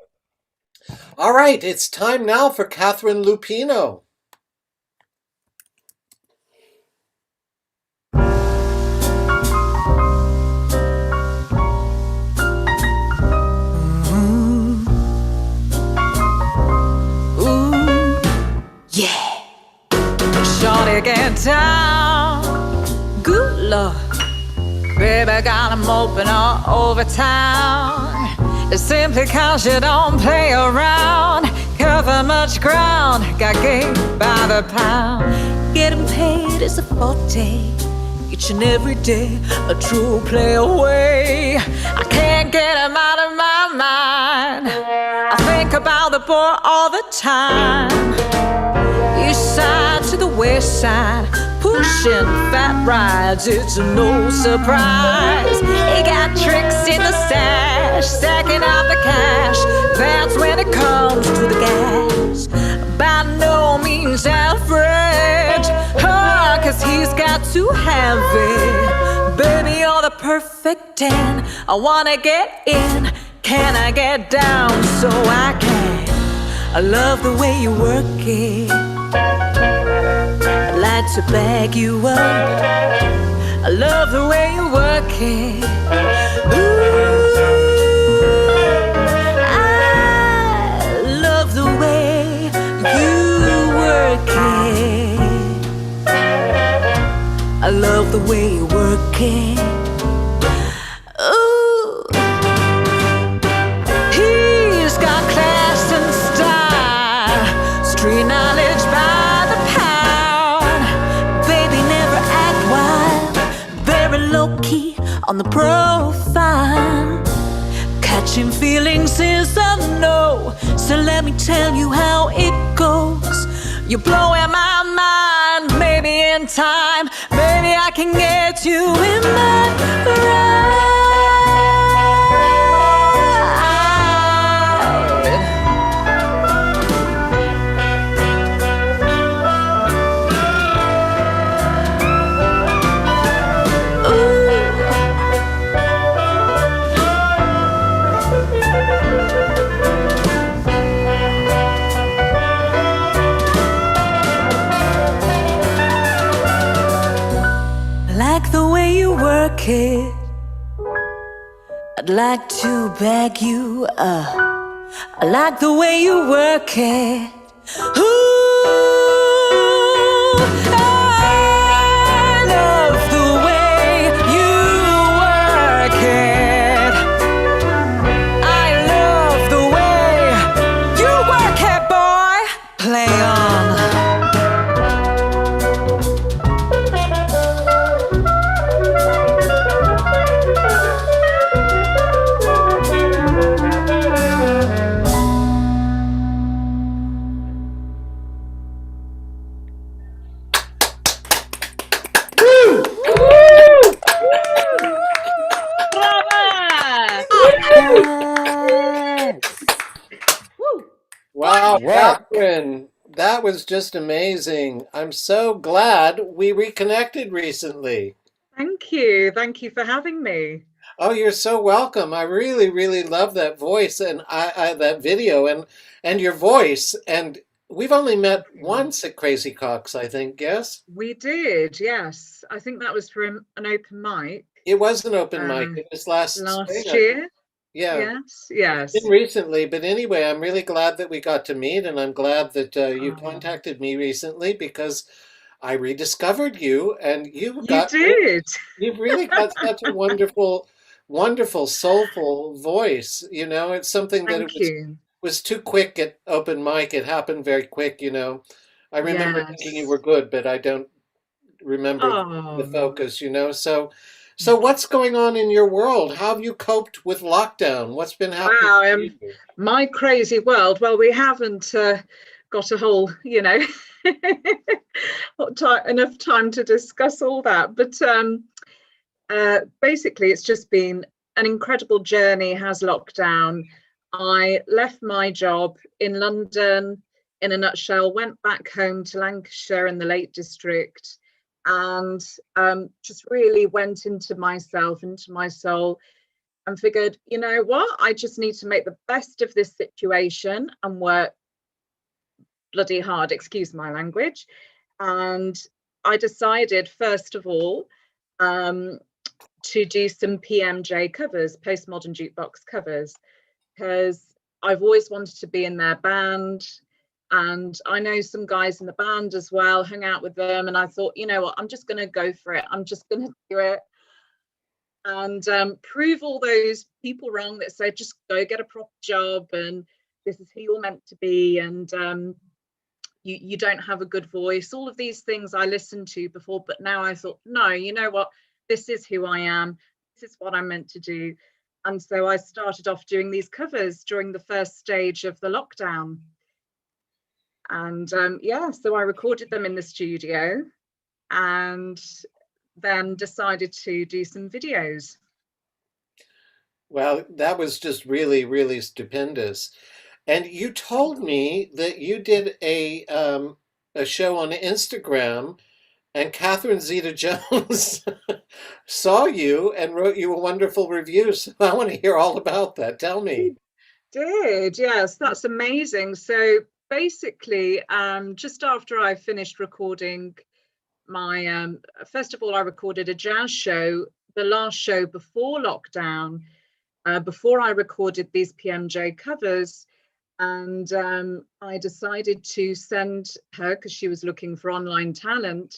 All right, it's time now for Catherine Lupino. Yeah. Shorty, get down. Good Lord. Baby, got 'em open all over town. It's simply 'cause you don't play around. Cover much ground. Got game by the pound. Getting paid is a forte. Each and every day, a true play away. I can't get him out of my mind. I think about the boy all the time. East side to the west side, pushing fat rides, it's no surprise. He got tricks in the stash, stacking out the cash. That's when it comes to the gas. By no means average, oh, 'cause he's got to have it. Baby, you're the perfect 10. I wanna get in. Can I get down so I can? I love the way you work it. I'd like to bag you up. I love the way you work it. Ooh, I love the way you work it. I love the way you work it. Ooh, he's got class and style, street knowledge by the pound. Baby, never act wild, very low-key on the profile. Catching feelings is a no, so let me tell you how it goes. You're blowing my mind, maybe in time, maybe I can get you in my ride. Like the way you work it, I'd like to bag you up. I like the way you work it. Ooh, I love the way you work it. I love the way you work it, boy. Play on. Wow, Catherine, that was just amazing. I'm so glad we reconnected recently. Thank you. Thank you for having me. Oh, you're so welcome. I really, really love that voice and that video and your voice. And we've only met once at Crazy Cox, I think, yes? We did, yes. I think that was for an open mic. It was an open mic. It was last spring, year. Yeah. Yes. Been recently, but anyway, I'm really glad that we got to meet, and I'm glad that you contacted me recently because I rediscovered you, and You did. you've really got such a wonderful, soulful voice. You know, it's something that Thank you. was too quick at open mic. It happened very quick, you know. I remember thinking you Yes. were good, but I don't remember the Oh. focus, you know. So what's going on in your world? How have you coped with lockdown? What's been happening Wow, to you? my crazy world. Well, we haven't got a whole, enough time to discuss all that. But basically, it's just been an incredible journey, has lockdown. I left my job in London, in a nutshell, went back home to Lancashire in the Lake District, and just really went into myself, into my soul, and figured, you know what, I just need to make the best of this situation and work bloody hard, excuse my language. And I decided, first of all, to do some PMJ covers, postmodern jukebox covers, because I've always wanted to be in their band. And I know some guys in the band as well, hung out with them. And I thought, you know what, I'm just going to go for it. I'm just going to do it. And prove all those people wrong that say, just go get a proper job and this is who you're meant to be. And you don't have a good voice. All of these things I listened to before, but now I thought, no, you know what? This is who I am. This is what I'm meant to do. And so I started off doing these covers during the first stage of the lockdown. And so I recorded them in the studio and then decided to do some videos. Well, that was just really, really stupendous. And you told me that you did a show on Instagram, and Catherine Zeta-Jones saw you and wrote you a wonderful review. So I want to hear all about that. Tell me. Did, yes, that's amazing. So basically, just after I finished recording my, first of all, I recorded a jazz show, the last show before lockdown, before I recorded these PMJ covers. And I decided to send her, because she was looking for online talent,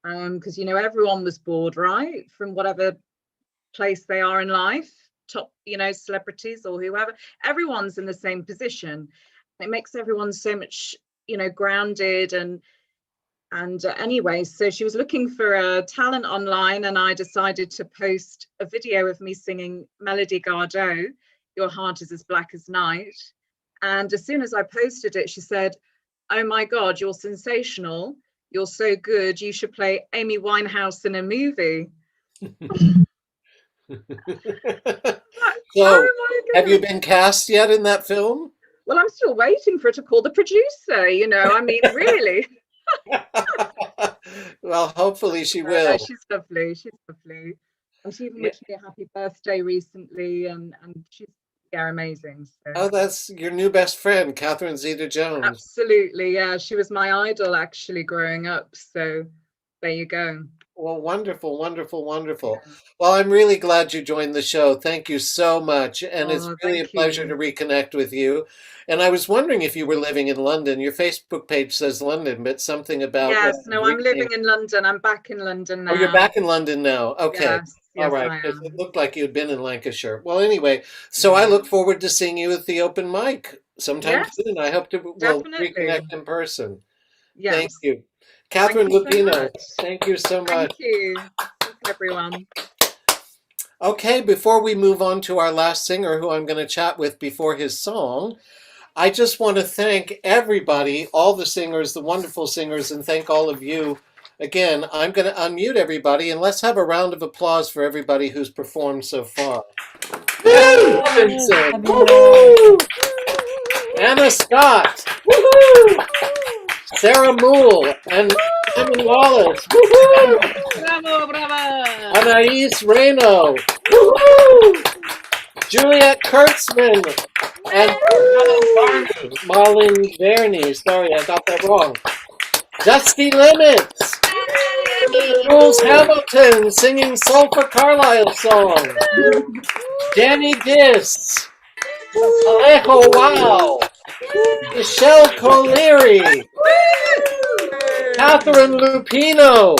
because, you know, everyone was bored, right? From whatever place they are in life, top, you know, celebrities or whoever, everyone's in the same position. It makes everyone so much, you know, grounded and anyway, so she was looking for a talent online, and I decided to post a video of me singing Melody Gardot, Your Heart is as Black as Night. And as soon as I posted it, she said, oh my God, you're sensational. You're so good. You should play Amy Winehouse in a movie. So, have you been cast yet in that film? Well, I'm still waiting for her to call the producer, you know, I mean, really. Well, hopefully she will. She's lovely. She's lovely. And she even wished me a happy birthday recently, and she's amazing. So. Oh, that's your new best friend, Catherine Zeta-Jones. Absolutely, yeah. She was my idol actually growing up. So there you go. Well, wonderful, wonderful, wonderful. Yeah. Well, I'm really glad you joined the show. Thank you so much. And it's really a pleasure to reconnect with you. And I was wondering if you were living in London. Your Facebook page says London, but something about... Yes, no, I'm living in London. I'm back in London now. Oh, you're back in London now. Okay. Yes, all right. It looked like you'd been in Lancashire. Well, anyway, so I look forward to seeing you at the open mic sometime soon. I hope we'll reconnect in person. Yes. Thank you. Catherine Lupino, thank you so much. Thank you. Thank you, everyone. Okay, before we move on to our last singer, who I'm going to chat with before his song, I just want to thank everybody, all the singers, the wonderful singers, and thank all of you. Again, I'm going to unmute everybody, and let's have a round of applause for everybody who's performed so far. Robinson. Anna Scott. Woo-hoo! Sarah Moole and Simon Wallace. Woo-hoo! Bravo, bravo. Anais Reno. Woo-hoo! Juliet Kurtzman and Marlene Verney. Sorry, I got that wrong. Dusty Limits. Jules Hamilton singing Sulphur Carlisle song. Danny Diss. Alejo Wow. Michelle Colery. Catherine Lupino.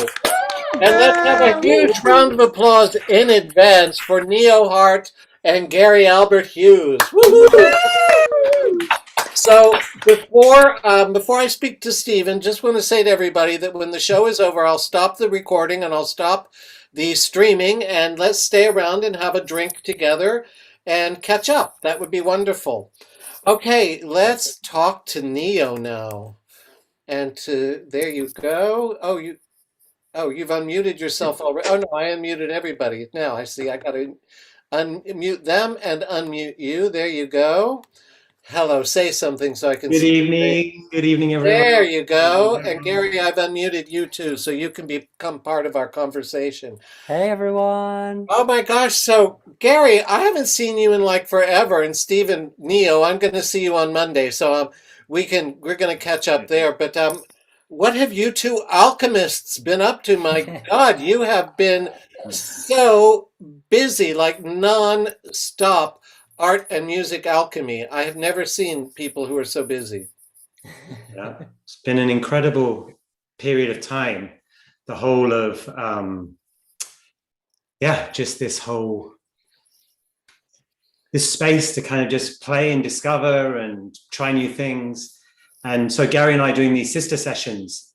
And let's have a huge round of applause in advance for Neo Hart and Gary Albert Hughes. Woo-hoo! So before I speak to Stephen, just want to say to everybody that when the show is over, I'll stop the recording and I'll stop the streaming, and let's stay around and have a drink together and catch up. That would be wonderful. Okay, let's talk to Neo now. And there you go. Oh, you've unmuted yourself already. Oh no, I unmuted everybody. Now I see I got to unmute them and unmute you. There you go. Hello, say something so I can Good see. evening. Good evening, everyone. There you go. And Gary, I've unmuted you too, so you can become part of our conversation. Hey, everyone. Oh my gosh. So Gary, I haven't seen you in like forever. And Stephen, Neo, I'm going to see you on Monday. So we're going to catch up there. But what have you two alchemists been up to? My God, you have been so busy, like non-stop art and music alchemy. I have never seen people who are so busy. Yeah, it's been an incredible period of time. The whole of, just this space to kind of just play and discover and try new things. And so Gary and I are doing these sister sessions.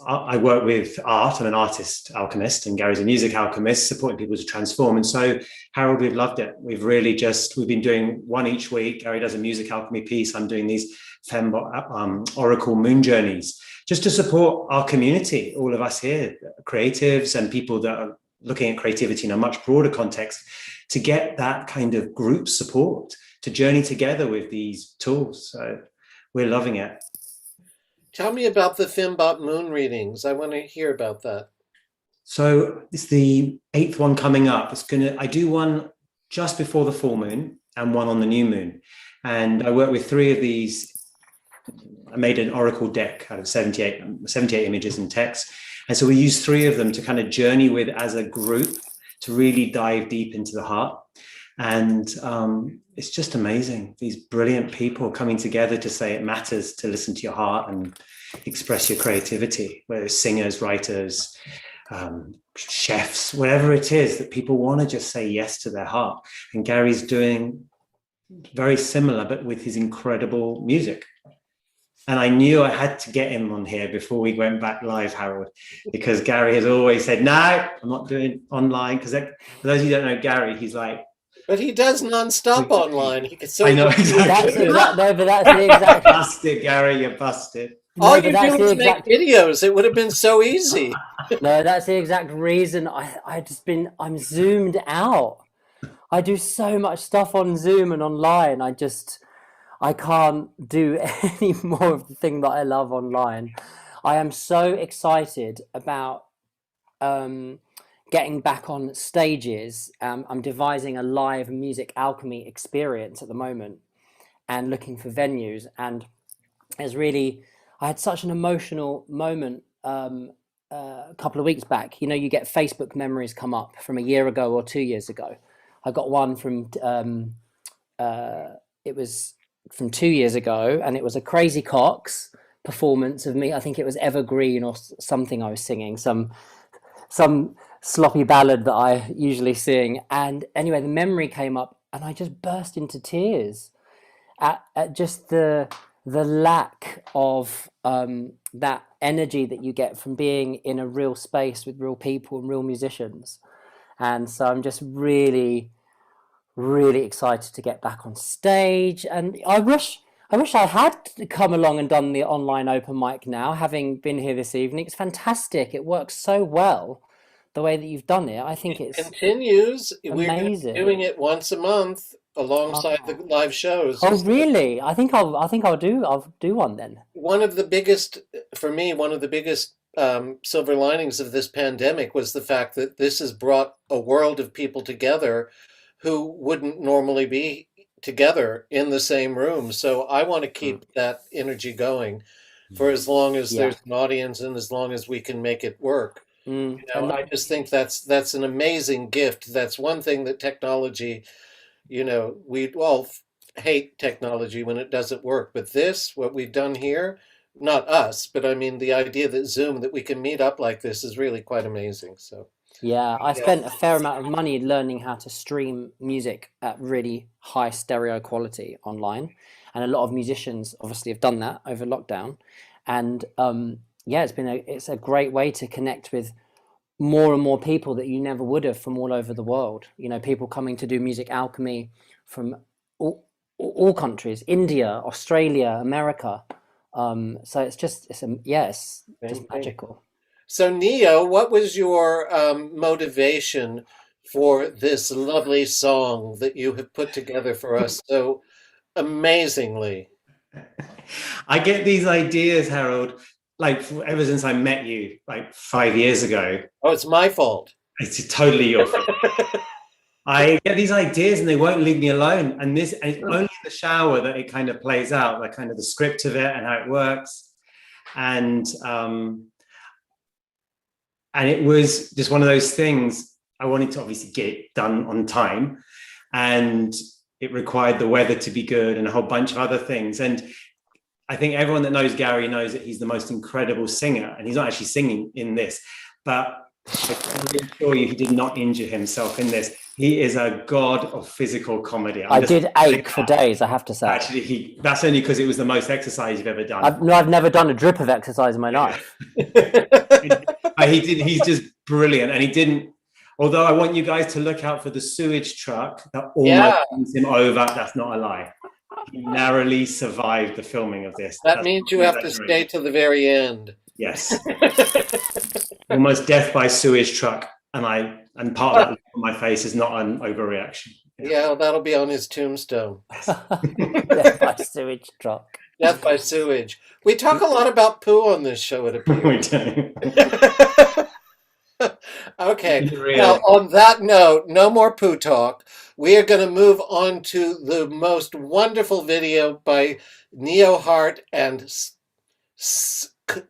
I work with art. I'm an artist alchemist, and Gary's a music alchemist, supporting people to transform. And so, Harold, we've loved it. We've been doing one each week. Gary does a music alchemy piece. I'm doing these Oracle moon journeys, just to support our community, all of us here, creatives and people that are looking at creativity in a much broader context, to get that kind of group support, to journey together with these tools. So we're loving it. Tell me about the Fembot moon readings. I want to hear about that. So it's the 8th one coming up. I do one just before the full moon and one on the new moon. And I work with 3 of these. I made an oracle deck out of 78 images and text. And so we use 3 of them to kind of journey with as a group, to really dive deep into the heart. And it's just amazing. These brilliant people coming together to say it matters to listen to your heart and express your creativity, whether it's singers, writers, chefs, whatever it is, that people want to just say yes to their heart. And Gary's doing very similar, but with his incredible music. And I knew I had to get him on here before we went back live, Harold, because Gary has always said, no, I'm not doing online. Because for those of you who don't know Gary, he's like, but he does non-stop online. He can so I know exactly. That's the exact. Busted, Gary, you're busted. All you do is make videos. It would have been so easy. No, that's the exact reason I'm zoomed out. I do so much stuff on Zoom and online. I can't do any more of the thing that I love online. I am so excited about getting back on stages. I'm devising a live music alchemy experience at the moment and looking for venues. And I had such an emotional moment a couple of weeks back. You know, you get Facebook memories come up from a year ago or 2 years ago. I got one from, it was from 2 years ago, and it was a Crazy Cox performance of me. I think it was Evergreen or something I was singing, some sloppy ballad that I usually sing. And anyway, the memory came up and I just burst into tears at just the lack of that energy that you get from being in a real space with real people and real musicians. And so I'm just really, really excited to get back on stage. And I wish I had come along and done the online open mic now, having been here this evening. It's fantastic. It works so well the way that you've done it. I think it continues. Amazing. We're doing it once a month alongside the live shows. Oh, really? I think I'll do one then. One of the biggest silver linings of this pandemic was the fact that this has brought a world of people together who wouldn't normally be together in the same room. So I want to keep that energy going. for as long as Yeah. there's an audience and as long as we can make it work. Mm. You know, I just think that's an amazing gift. That's one thing that technology, you know, we all hate technology when it doesn't work. But this, what we've done here, not us, but I mean the idea that Zoom, that we can meet up like this is really quite amazing. So Yeah, I spent a fair amount of money learning how to stream music at really high stereo quality online, and a lot of musicians obviously have done that over lockdown. And yeah, it's a great way to connect with more and more people that you never would have from all over the world. You know, people coming to do Music Alchemy from all countries, India, Australia, America. So it's just magical. So Neo, what was your motivation for this lovely song that you have put together for us so amazingly? I get these ideas, Harold, like ever since I met you, like 5 years ago. Oh, it's my fault. It's totally your fault. I get these ideas and they won't leave me alone. And it's only in the shower that it kind of plays out, like kind of the script of it and how it works. And it was just one of those things I wanted to obviously get done on time. And it required the weather to be good and a whole bunch of other things. And I think everyone that knows Gary knows that he's the most incredible singer. And he's not actually singing in this, but I can assure you he did not injure himself in this. He is a god of physical comedy. I did ache for days, I have to say. Actually, that's only because it was the most exercise you've ever done. I've never done a drip of exercise in my life. He's just brilliant. And he didn't, although I want you guys to look out for the sewage truck that almost runs him over. That's not a lie. He narrowly survived the filming of this. That means you have to stay to the very end. Yes. Almost death by sewage truck. And part of that look on my face is not an overreaction. Yeah, that'll be on his tombstone. Death by sewage truck. Death by sewage. We talk a lot about poo on this show, it appears. We do. Okay. Now, on that note, no more poo talk. We are going to move on to the most wonderful video by Neo Hart and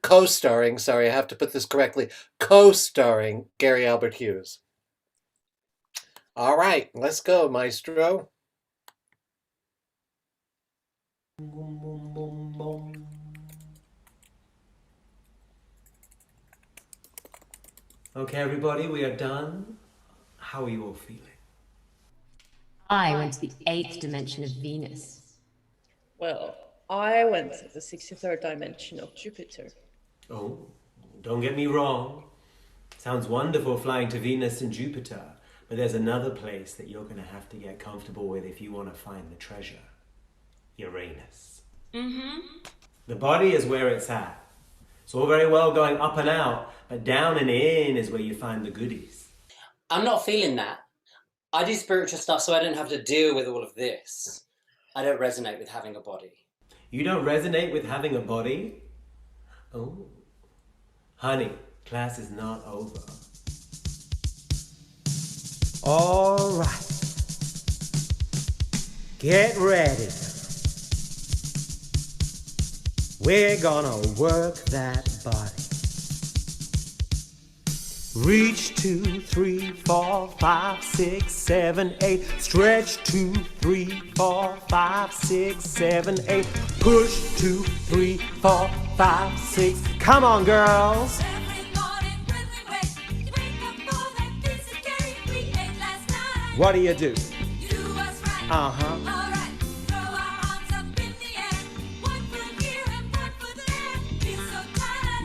co-starring, sorry, I have to put this correctly, co-starring Gary Albert Hughes. All right, let's go, maestro. Okay, everybody, we are done. How are you all feeling? I went to the 8th dimension of Venus. Well, I went to the 63rd dimension of Jupiter. Oh, don't get me wrong. Sounds wonderful flying to Venus and Jupiter, but there's another place that you're going to have to get comfortable with if you want to find the treasure. Uranus. Mm-hmm. The body is where it's at. It's all very well going up and out, but down and in is where you find the goodies. I'm not feeling that. I do spiritual stuff so I don't have to deal with all of this. I don't resonate with having a body. You don't resonate with having a body? Oh, honey, class is not over. All right. Get ready. We're gonna work that body. Reach 2, 3, 4, 5, 6, 7, 8. Stretch 2, 3, 4, 5, 6, 7, 8. Push 2, 3, 4, 5, 6. Come on, girls. What do you do? Uh-huh.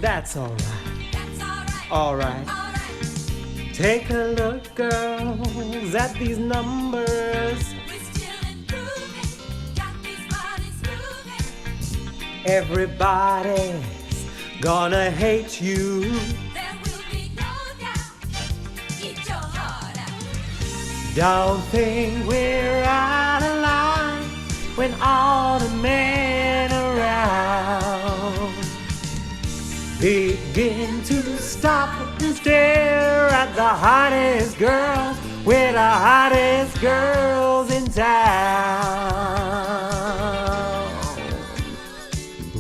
That's all right. All right. Take a look, girls, at these numbers. Everybody's gonna hate you. Don't think we're out of line when all the men around begin to stop and stare at the hottest girls. We're the hottest girls in town.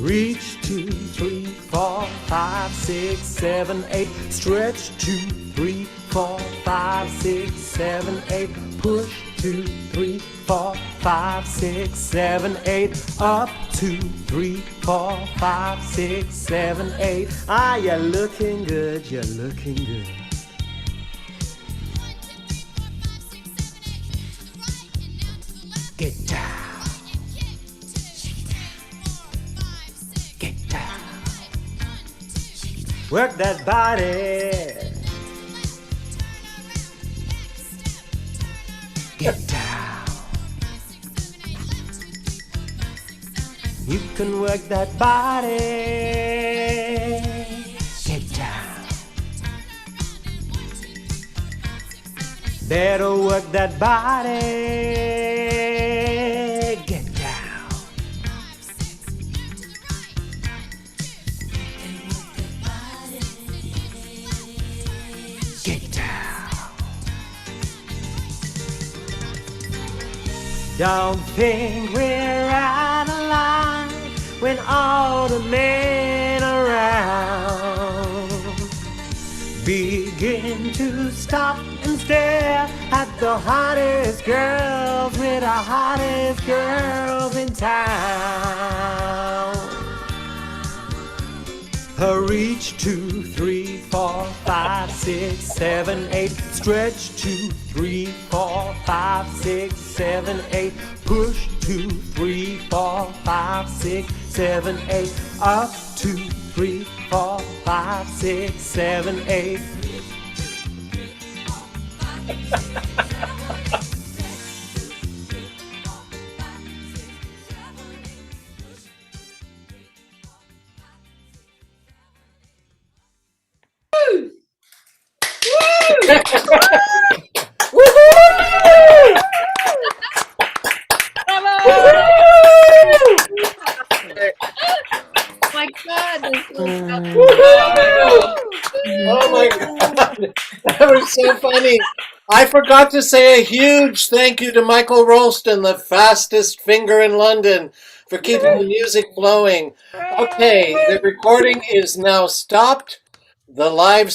Reach 2, 3, 4, 5, 6, 7, 8. Stretch 2, 3, 4, 5, 6, 7, 8. Push 2, 3, 4, 5, 6, 7, 8. Up 2, 3, 4, 5, 6, 7, 8. Ah, you're looking good, you're looking good. Get down. Get down. Work that body. Get down. You can work that body. Get down. Better work that body. Get down. Get down. Don't think we're out of line when all the men around begin to stop and stare at the hottest girls with the hottest girls in town. Reach 2, 3, 4, 5, 6, 7, 8. Stretch 2, 3, 4, 5, 6, 7, 8. Push 2, 3, 4, 5, 6, 7, 8. Up 2, 3, 4, 5, 6, 7, 8. My God, this Oh my God, that was so funny. I forgot to say a huge thank you to Michael Rolston, the fastest finger in London, for keeping the music flowing. Okay, the recording is now stopped. The live